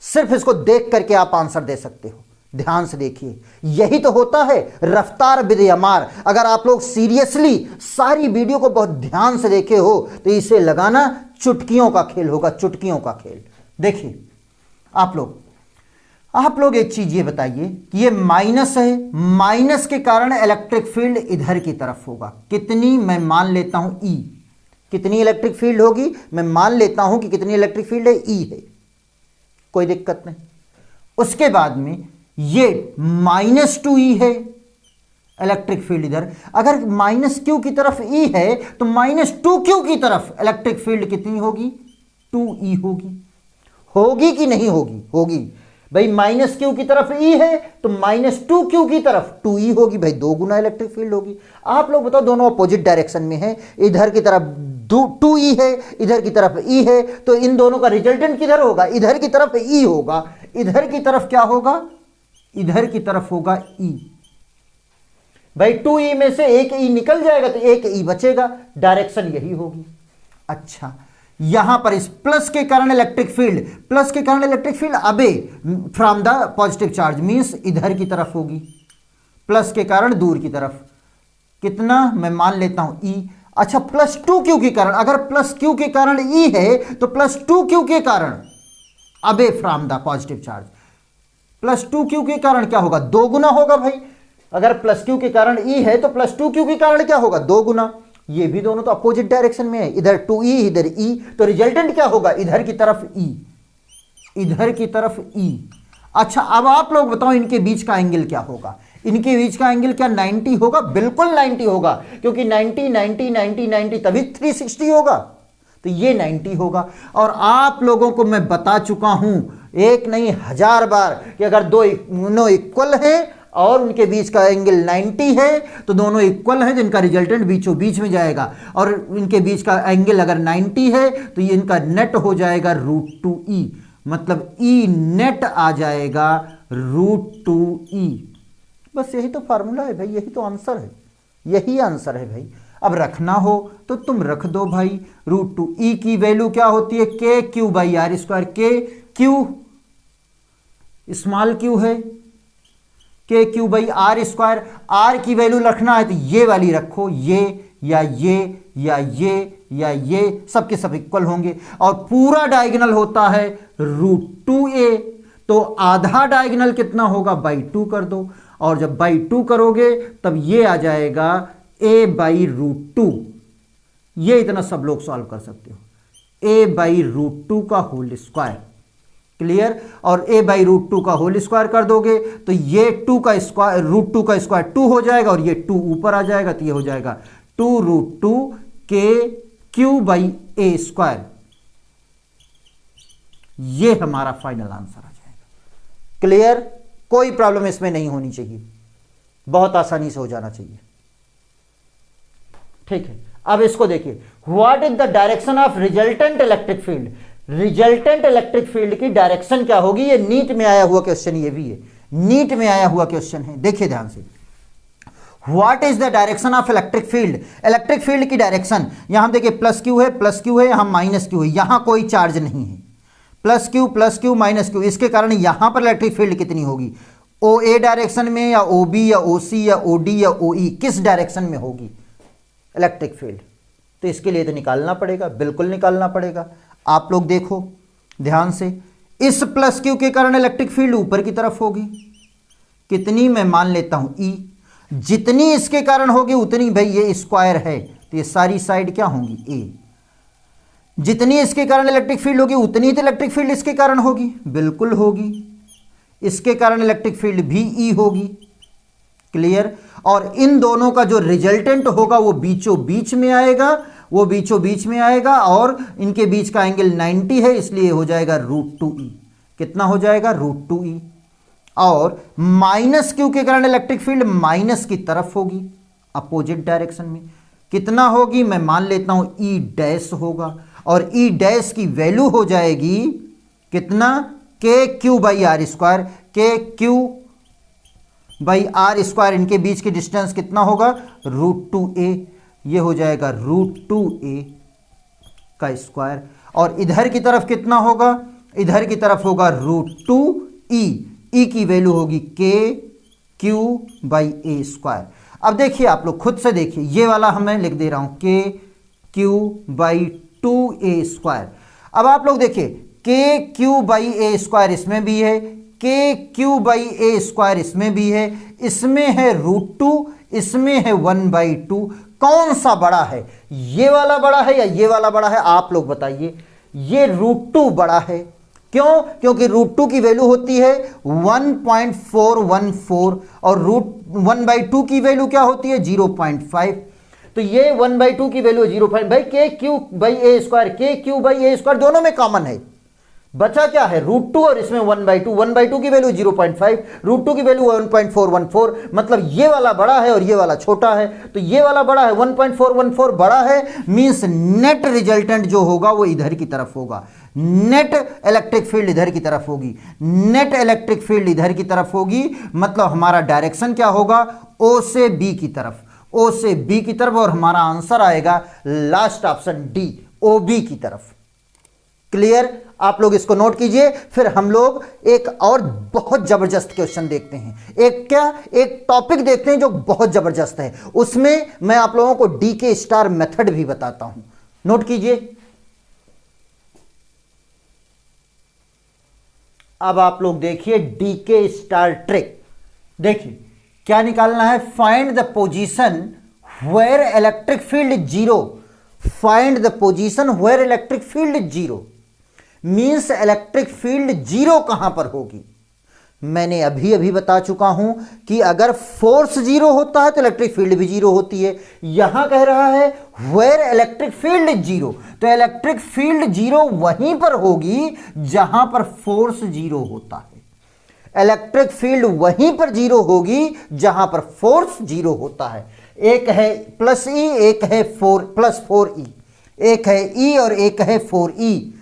सिर्फ इसको देख करके आप आंसर दे सकते हो। ध्यान से देखिए, यही तो होता है रफ्तार बिद यमार। अगर आप लोग सीरियसली सारी वीडियो को बहुत ध्यान से देखे हो तो इसे लगाना चुटकियों का खेल होगा, चुटकियों का खेल। देखिए आप लोग एक चीज ये बताइए कि ये माइनस है, माइनस के कारण इलेक्ट्रिक फील्ड इधर की तरफ होगा। कितनी? मैं मान लेता हूं ई। कितनी इलेक्ट्रिक फील्ड होगी? मैं मान लेता हूं कि कितनी इलेक्ट्रिक फील्ड है? ई है, कोई दिक्कत नहीं। उसके बाद में ये -2e है इलेक्ट्रिक फील्ड इधर। अगर -q की तरफ e है तो -2q की तरफ इलेक्ट्रिक फील्ड कितनी होगी? 2e होगी। होगी कि नहीं होगी? होगी भाई। -q की तरफ e है तो -2q की तरफ 2e होगी भाई, 2 गुना इलेक्ट्रिक फील्ड होगी। आप लोग बताओ, दोनों अपोजिट डायरेक्शन में है, इधर की तरफ 2e है, इधर की तरफ e है, तो इन दोनों का रिजल्टेंट किधर होगा? इधर की तरफ e होगा। इधर की तरफ क्या होगा? इधर की तरफ होगा e। भाई 2e में से एक e निकल जाएगा तो एक e बचेगा, डायरेक्शन यही होगी। अच्छा, यहां पर इस प्लस के कारण इलेक्ट्रिक फील्ड, प्लस के कारण इलेक्ट्रिक फील्ड अबे from the positive charge means इधर की तरफ होगी, प्लस के कारण दूर की तरफ। कितना? मैं मान लेता हूं e। अच्छा, +2q के कारण, अगर +q के कारण e है तो +2q के कारण अबे from the positive charge, +2q के कारण क्या होगा? 2 गुना होगा भाई। अगर +q के कारण e है तो +2q के कारण क्या होगा? 2 गुना। ये भी दोनों तो अपोजिट डायरेक्शन में है, इधर 2e इधर e, तो रिजल्टेंट क्या होगा? इधर की तरफ e, इधर की तरफ e। अच्छा, अब आप लोग बताओ इनके बीच का एंगल क्या होगा? इनके बीच का एंगल क्या 90 होगा? बिल्कुल 90 होगा, क्योंकि 90 90 90 90 तभी 360 होगा, तो ये 90 होगा। और आप लोगों को मैं बता चुका हूं एक नहीं 1000 बार कि अगर दोनों इक्वल हैं और उनके बीच का एंगल 90 है तो दोनों इक्वल हैं, तो इनका रिजल्टेंट बीचों बीच में जाएगा। और इनके बीच का एंगल अगर 90 है तो ये इनका नेट हो जाएगा √2e, मतलब e नेट आ जाएगा √2e। बस यही तो फार्मूला है भाई, यही तो आंसर है, यही आंसर है भाई। अब रखना हो तो तुम रख दो भाई। √2e की वैल्यू क्या होती है? KQ/r²। के क्यू स्मॉल क्यू है, KQ/r²। r की वैल्यू रखना है तो ये वाली रखो, ये या ये या ये या ये, सबके सब इक्वल होंगे। और पूरा डायगोनल होता है √2a, तो आधा डायगोनल कितना होगा? /2 कर दो, और जब /2 करोगे तब ये आ जाएगा a/√2। ये इतना सब लोग सॉल्व कर सकते हो, a/√2 का होल स्क्वायर। क्लियर? और a/√2 का होल स्क्वायर कर दोगे तो ये 2 का स्क्वायर, √2 का स्क्वायर 2 हो जाएगा, और ये 2 ऊपर आ जाएगा, तो ये हो जाएगा 2√2 KQ/a²। ये हमारा फाइनल आंसर आ जाएगा। क्लियर? कोई प्रॉब्लम इसमें नहीं होनी चाहिए, बहुत आसानी से हो जाना चाहिए। ठीक है, अब इसको देखिए, what is the direction of resultant electric field? Resultant electric field की डायरेक्शन क्या होगी? ये नीट में आया हुआ क्वेश्चन, ये भी है नीट में आया हुआ क्वेश्चन है। देखिए ध्यान से, what is the direction of electric field? Electric field की डायरेक्शन, यहां देखिए +q है, यहां -q है, यहां कोई चार्ज नहीं है। +q -q, इसके कारण यहां पर इलेक्ट्रिक फील्ड कितनी होगी? OA डायरेक्शन में या OB या OC या OD या OE, किस डायरेक्शन में होगी इलेक्ट्रिक फील्ड? तो इसके लिए तो निकालना पड़ेगा, बिल्कुल निकालना पड़ेगा। आप लोग देखो ध्यान से, इस +q के कारण इलेक्ट्रिक फील्ड ऊपर की तरफ होगी। कितनी? मैं मान लेता हूं E। जितनी इसके कारण होगी उतनी, भाई ये स्क्वायर है तो ये सारी साइड क्या होंगी? A। जितनी इसके कारण इलेक्ट्रिक फील्ड होगी उतनी तो इलेक्ट्रिक फील्ड इसके कारण होगी, बिल्कुल होगी। इसके कारण इलेक्ट्रिक फील्ड भी E होगी। क्लियर? और इन दोनों का जो रिजल्टेंट होगा वो बीचों बीच में आएगा, वो बीचों बीच में आएगा, और इनके बीच का एंगल 90 है, इसलिए हो जाएगा √2e। कितना हो जाएगा? √2e। और -q के कारण इलेक्ट्रिक फील्ड माइनस की तरफ होगी, अपोजिट डायरेक्शन में। कितना होगी? मैं मान लेता हूं E' होगा, और E' की वैल्यू हो जाएगी कितना? KQ/r²। KQ/r², इनके बीच की डिस्टेंस कितना होगा? √2a। ये हो जाएगा √2a। का स्क्वायर, और इधर की तरफ कितना होगा, इधर की तरफ होगा √2e, ई की वैल्यू होगी के क्यू बाई ए स्क्वायर। अब देखिए आप लोग खुद से देखिए, ये वाला हमें लिख दे रहा हूं के क्यू बाई 2a स्क्वायर। अब आप लोग देखिए के क्यू बाई ए स्क्वायर इसमें भी है, के क्यू बाई ए स्क्वायर इसमें भी है, इसमें है √2, इसमें है 1/2। कौन सा बड़ा है, ये वाला बड़ा है या ये वाला बड़ा है, आप लोग बताइए। ये √2 बड़ा है, क्यों, क्योंकि √2 की वैल्यू होती है 1.414 और √1/2 की वैल्यू क्या होती है 0.5। तो ये 1/2 की वैल्यू 0.5, भाई के क्यू बाई ए स्क्वायर, के क्यू बाई ए स्क्वायर दोनों में कॉमन है, बचा क्या है √2 और इसमें 1/2, 1/2 की वैल्यू 0.5, √2 की वैल्यू 1.414, मतलब ये वाला बड़ा है और ये वाला छोटा है। तो ये वाला बड़ा है, 1.414 बड़ा है, मींस नेट रिजल्टेंट जो होगा वो इधर की तरफ होगा, नेट इलेक्ट्रिक फील्ड इधर की तरफ होगी, नेट इलेक्ट्रिक फील्ड इधर की तरफ होगी, मतलब हमारा डायरेक्शन क्या होगा, ओ से बी की तरफ, ओ से बी की तरफ, और हमारा आंसर आएगा last option D, O B की तरफ। क्लियर, आप लोग इसको नोट कीजिए। फिर हम लोग एक और बहुत जबरदस्त क्वेश्चन देखते हैं, एक टॉपिक देखते हैं जो बहुत जबरदस्त है, उसमें मैं आप लोगों को डीके स्टार मेथड भी बताता हूं, नोट कीजिए। अब आप लोग देखिए डीके स्टार ट्रिक, देखिए क्या निकालना है, find the position where electric field zero, find the position where electric field zero, means electric field zero कहां पर होगी। मैंने अभी अभी बता चुका हूं कि अगर फोर्स जीरो होता है तो इलेक्ट्रिक फील्ड भी जीरो होती है। यहां कह रहा है वेयर इलेक्ट्रिक फील्ड जीरो, तो इलेक्ट्रिक फील्ड जीरो वहीं पर होगी जहां पर फोर्स जीरो होता है, इलेक्ट्रिक फील्ड वहीं पर जीरो होगी जहां पर फोर्स जीरो होता है। एक है +E, एक है +4E, एक है E और एक है 4E।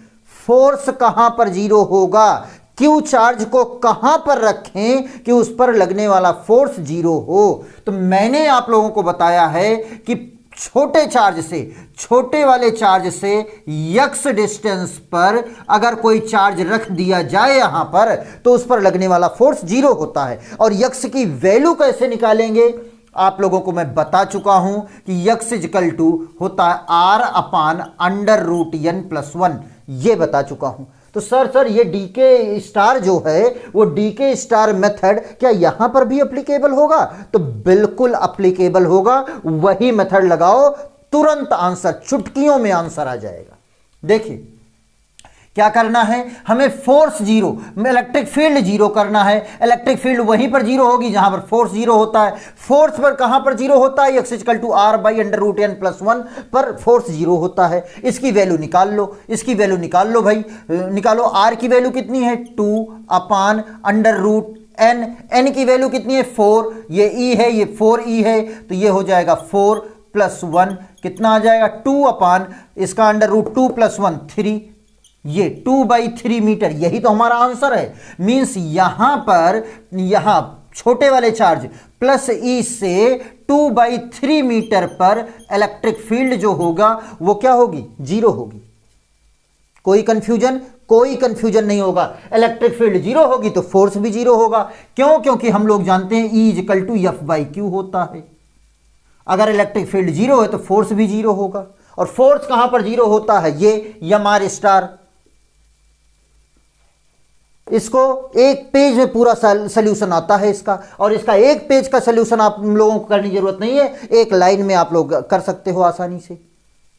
फोर्स कहां पर जीरो होगा, क्यू चार्ज को कहां पर रखें कि उस पर लगने वाला फोर्स जीरो हो। तो मैंने आप लोगों को बताया है कि छोटे चार्ज से, छोटे वाले चार्ज से यक्स डिस्टेंस पर अगर कोई चार्ज रख दिया जाए यहां पर, तो उस पर लगने वाला फोर्स जीरो होता है। और यक्स की वैल्यू कैसे निकालेंगे, आप लोगों को मैं बता चुका हूं कि यक्स इक्वल टू होता है R/√n+1, ये बता चुका हूं। तो सर ये डीके स्टार जो है वो डीके स्टार मेथड क्या यहां पर भी एप्लीकेबल होगा, तो बिल्कुल एप्लीकेबल होगा। वही मेथड लगाओ, तुरंत आंसर, चुटकियों में आंसर आ जाएगा। देखिए क्या करना है, हमें force zero, electric field zero करना है। इलेक्ट्रिक फील्ड वहीं पर जीरो होगी जहां पर फोर्स जीरो होता है। फोर्स पर कहां पर जीरो होता है, x = R/√n+1 पर फोर्स जीरो होता है। इसकी वैल्यू निकाल लो, इसकी वैल्यू निकाल लो भाई, निकालो। R की वैल्यू कितनी है 2/√n, n की वैल्यू कितनी है 4, ये E है, ये 4E है, तो ये हो जाएगा 4 + 1 कितना आ जाएगा 2/, इसका √2 + 1 3, ये 2/3 मीटर, यही तो हमारा आंसर है। मींस यहां पर, यहां छोटे वाले चार्ज +E से 2/3 मीटर पर इलेक्ट्रिक फील्ड जो होगा वो क्या होगी, जीरो होगी। कोई कंफ्यूजन, कोई कंफ्यूजन नहीं होगा। इलेक्ट्रिक फील्ड जीरो होगी तो फोर्स भी जीरो होगा। क्यों, क्योंकि हम लोग जानते हैं E = F/Q होता है। अगर इलेक्ट्रिक फील्ड जीरो है तो फोर्स भी जीरो होगा। और फोर्स कहां पर जीरो होता है, ये M/R। इसको एक पेज में पूरा सॉल्यूशन आता है इसका, और इसका एक पेज का सॉल्यूशन आप लोगों को करने की जरूरत नहीं है, एक लाइन में आप लोग कर सकते हो आसानी से।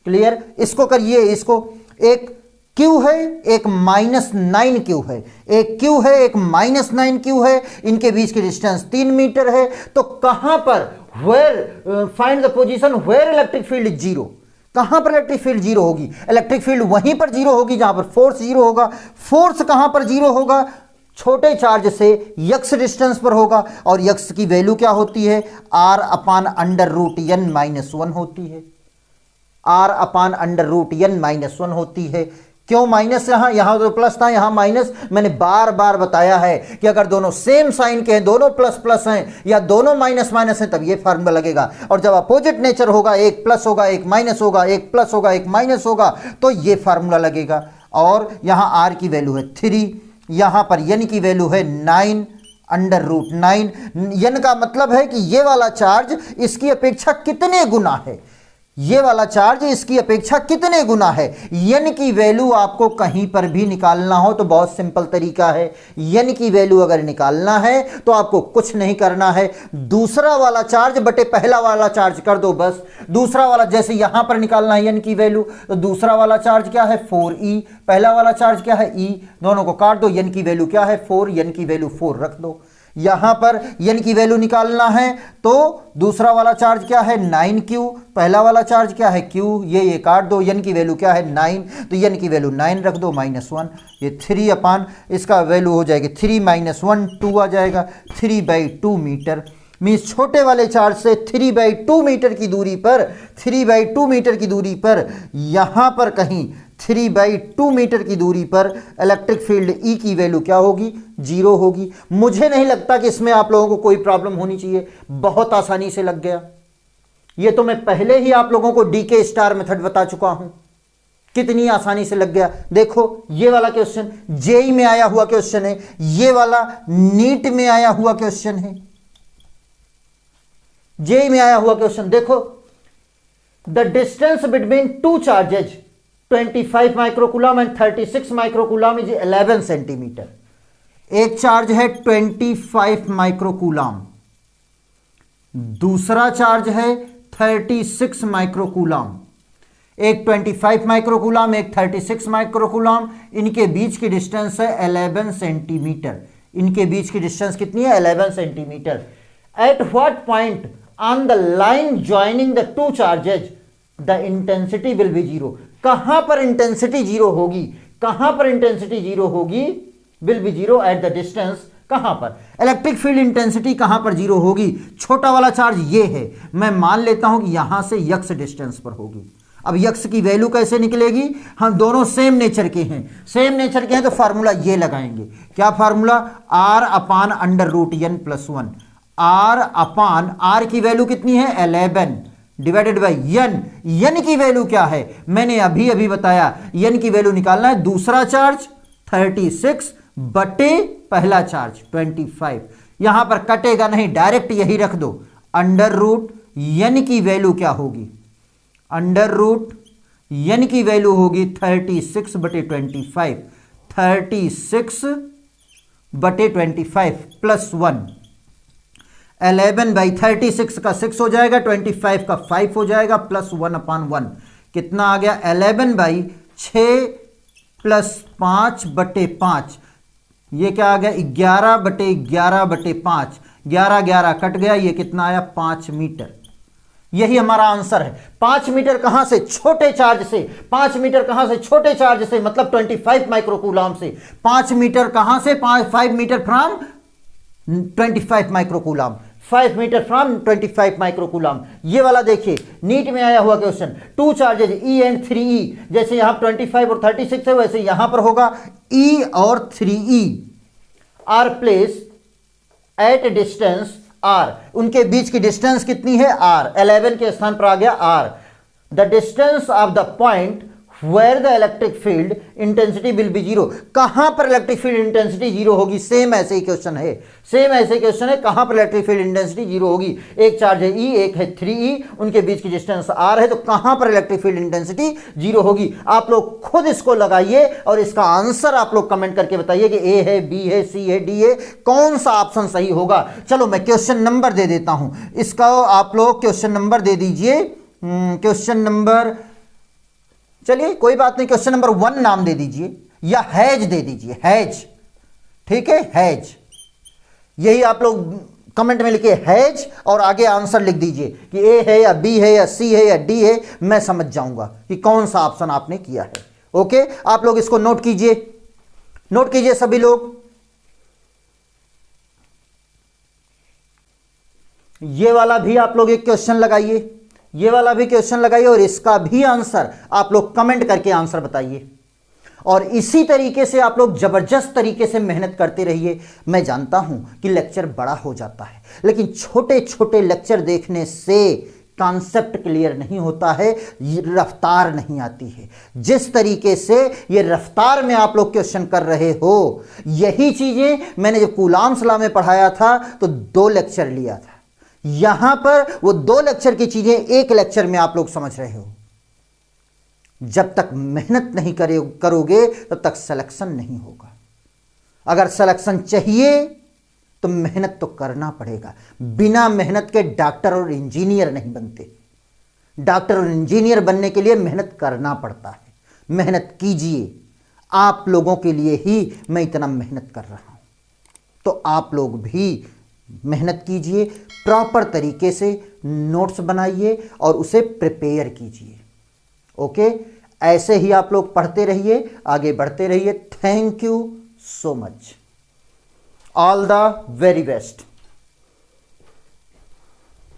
क्लियर, इसको करिए। इसको एक Q है, एक -9Q है, एक Q है, एक -9Q है, इनके बीच की डिस्टेंस 3 मीटर है। तो कहां पर, where, find the position where electric field zero, कहां पर इलेक्ट्रिक फील्ड जीरो होगी, इलेक्ट्रिक फील्ड वहीं पर जीरो होगी जहां पर फोर्स जीरो होगा। फोर्स कहां पर जीरो होगा, छोटे चार्ज से यक्स डिस्टेंस पर होगा, और यक्स की वैल्यू क्या होती है R/√n-1 होती है, R/√n-1 होती है। क्यों माइनस, यहां तो प्लस था, यहां माइनस। मैंने बार बार बताया है कि अगर दोनों सेम साइन के हैं, दोनों प्लस प्लस हैं या दोनों माइनस माइनस हैं, तब ये फार्मूला लगेगा। और जब अपोजिट नेचर होगा, एक प्लस होगा एक माइनस होगा, एक प्लस होगा एक माइनस होगा, तो ये फार्मूला लगेगा। और यहां आर की वैल्यू है 3, यहां पर एन की वैल्यू है 9 अंडर रूट 9। एन का मतलब है कि ये वाला चार्ज इसकी अपेक्षा कितने गुना है, ये वाला चार्ज इसकी अपेक्षा कितने गुना है। एन की वैल्यू आपको कहीं पर भी निकालना हो तो बहुत सिंपल तरीका है। एन की वैल्यू अगर निकालना है तो आपको कुछ नहीं करना है, दूसरा वाला चार्ज बटे पहला वाला चार्ज कर दो बस। दूसरा वाला, जैसे यहां पर निकालना है एन की वैल्यू, तो दूसरा वाला चार्ज क्या है 4e, पहला वाला चार्ज क्या है e, दोनों को काट दो। एन की वैल्यू क्या है 4, एन की वैल्यू 4 रख दो। यहां पर एन की वैल्यू निकालना है तो दूसरा वाला चार्ज क्या है 9q, पहला वाला चार्ज क्या है q, ये काट दो। एन की वैल्यू क्या है 9, तो एन की वैल्यू 9 रख दो -1, ये 3 अपान इसका वैल्यू हो जाएगी 3 - 1 2 आ जाएगा 3/2 मीटर। मीन्स छोटे वाले चार्ज से 3/2 मीटर की दूरी पर, 3/2 मीटर की दूरी पर, यहां पर कहीं 3/2 मीटर की दूरी पर इलेक्ट्रिक फील्ड E की वैल्यू क्या होगी 0 होगी। मुझे नहीं लगता कि इसमें आप लोगों को कोई प्रॉब्लम होनी चाहिए, बहुत आसानी से लग गया। ये तो मैं पहले ही आप लोगों को डीके स्टार मेथड बता चुका हूं, कितनी आसानी से लग गया। देखो ये वाला क्वेश्चन जेई में आया हुआ क्वेश्चन है, ये वाला नीट में आया हुआ क्वेश्चन है, जेई में आया हुआ क्वेश्चन। देखो, the distance between two charges 25 microcoulomb and 36 microcoulomb is 11 centimetre. एक चार्ज है 25 माइक्रोकूलम, दूसरा चार्ज है 36 माइक्रोकूलम। एक 25 माइक्रोकूलम, एक 36 माइक्रोकूलम, इनके बीच की डिस्टेंस है 11 सेंटीमीटर। इनके बीच की डिस्टेंस कितनी है 11 centimetre. At what point on the line joining the two charges the intensity will be 0। कहां पर इंटेंसिटी 0 होगी, कहां पर इंटेंसिटी 0 होगी, will be 0 at the distance, कहां पर इलेक्ट्रिक फील्ड इंटेंसिटी कहां पर 0 होगी। छोटा वाला चार्ज ये है, मैं मान लेता हूं कि यहां से यक्स डिस्टेंस पर होगी। अब यक्स की वैल्यू कैसे निकलेगी, हम दोनों सेम नेचर के हैं, सेम नेचर के हैं तो फार्मूला ये लगाएंगे। क्या formula, R upon under root N plus 1। R upon, R की वैल्यू कितनी है 11 डिवाइडेड बाई एन। एन की वैल्यू क्या है मैंने अभी अभी बताया, एन की वैल्यू निकालना है। दूसरा चार्ज 36 बटे पहला चार्ज 25। यहां पर कटेगा नहीं, डायरेक्ट यही रख दो। अंडर रूट एन की वैल्यू क्या होगी, अंडर रूट एन की वैल्यू होगी 36 बटे 25, 36 बटे 25 प्लस 1। 11/36 का 6 हो जाएगा, 25 का 5 हो जाएगा, प्लस 1 अपान 1 कितना आ गया 11/6 प्लस 5 बटे 5, ये क्या आ गया 11 बटे 11 बटे 5, 11 11 कट गया, ये कितना आया 5 मीटर। यही हमारा आंसर है। 5 मीटर कहां से, छोटे चार्ज से। 5 मीटर कहां से, छोटे चार्ज से, मतलब 25 माइक्रोकूलम से। 5 मीटर कहां से, 5 meter from 25 microcoulomb, 5 meter from 25 microcoulomb. ये वाला देखिए नीट में आया हुआ question, two charges E and 3E, जैसे यहां 25 और 36 है वैसे यहां पर होगा E और 3E are place at distance R। उनके बीच की डिस्टेंस कितनी है R, 11 के स्थान पर आ गया R। The distance of the point where the electric field intensity will be 0। कहां पर इलेक्ट्रिक फील्ड इंटेंसिटी 0 होगी, सेम ऐसे ही क्वेश्चन है, सेम ऐसे क्वेश्चन है। कहां पर इलेक्ट्रिक फील्ड इंटेंसिटी 0 होगी, एक चार्ज है E, एक है 3E, उनके बीच की डिस्टेंस R है, तो कहां पर इलेक्ट्रिक फील्ड इंटेंसिटी 0 होगी। आप लोग खुद इसको लगाइए और इसका आंसर आप लोग कमेंट करके बताइए कि A है, B है, C है, D है, कौन सा ऑप्शन सही होगा। चलो मैं क्वेश्चन नंबर दे देता हूं, इसका आप लोग क्वेश्चन नंबर दे दीजिए। क्वेश्चन नंबर, चलिए कोई बात नहीं, क्वेश्चन नंबर 1 नाम दे दीजिए या हैज दे दीजिए, हैज, ठीक है, हैज। यही आप लोग कमेंट में लिखिए हैज और आगे आंसर लिख दीजिए कि ए है या बी है या सी है या डी है, मैं समझ जाऊंगा कि कौन सा ऑप्शन आपने किया है। ओके, आप लोग इसको नोट कीजिए, नोट कीजिए सभी लोग। ये वाला भी आप लोग एक क्वेश्चन लगाइए, ये वाला भी क्वेश्चन लगाइए और इसका भी आंसर आप लोग कमेंट करके आंसर बताइए। और इसी तरीके से आप लोग जबरदस्त तरीके से मेहनत करते रहिए। मैं जानता हूं कि लेक्चर बड़ा हो जाता है, लेकिन छोटे छोटे लेक्चर देखने से कॉन्सेप्ट क्लियर नहीं होता है, रफ्तार नहीं आती है। जिस तरीके से ये रफ्तार में आप लोग क्वेश्चन कर रहे हो, यही चीजें मैंने जब कूलाम्स लॉ में पढ़ाया था तो 2 लेक्चर लिया था। यहां पर वो 2 लेक्चर की चीजें 1 लेक्चर में आप लोग समझ रहे हो। जब तक मेहनत नहीं करोगे तब तक सिलेक्शन नहीं होगा। अगर सिलेक्शन चाहिए तो मेहनत तो करना पड़ेगा। बिना मेहनत के डॉक्टर और इंजीनियर नहीं बनते। डॉक्टर और इंजीनियर बनने के लिए मेहनत करना पड़ता है। मेहनत कीजिए, आप लोगों के लिए ही मैं इतना मेहनत कर रहा हूं। तो आप लोग भी मेहनत कीजिए, प्रॉपर तरीके से नोट्स बनाइए और उसे प्रिपेयर कीजिए। ओके, ऐसे ही आप लोग पढ़ते रहिए, आगे बढ़ते रहिए। Thank you so much, all the very best.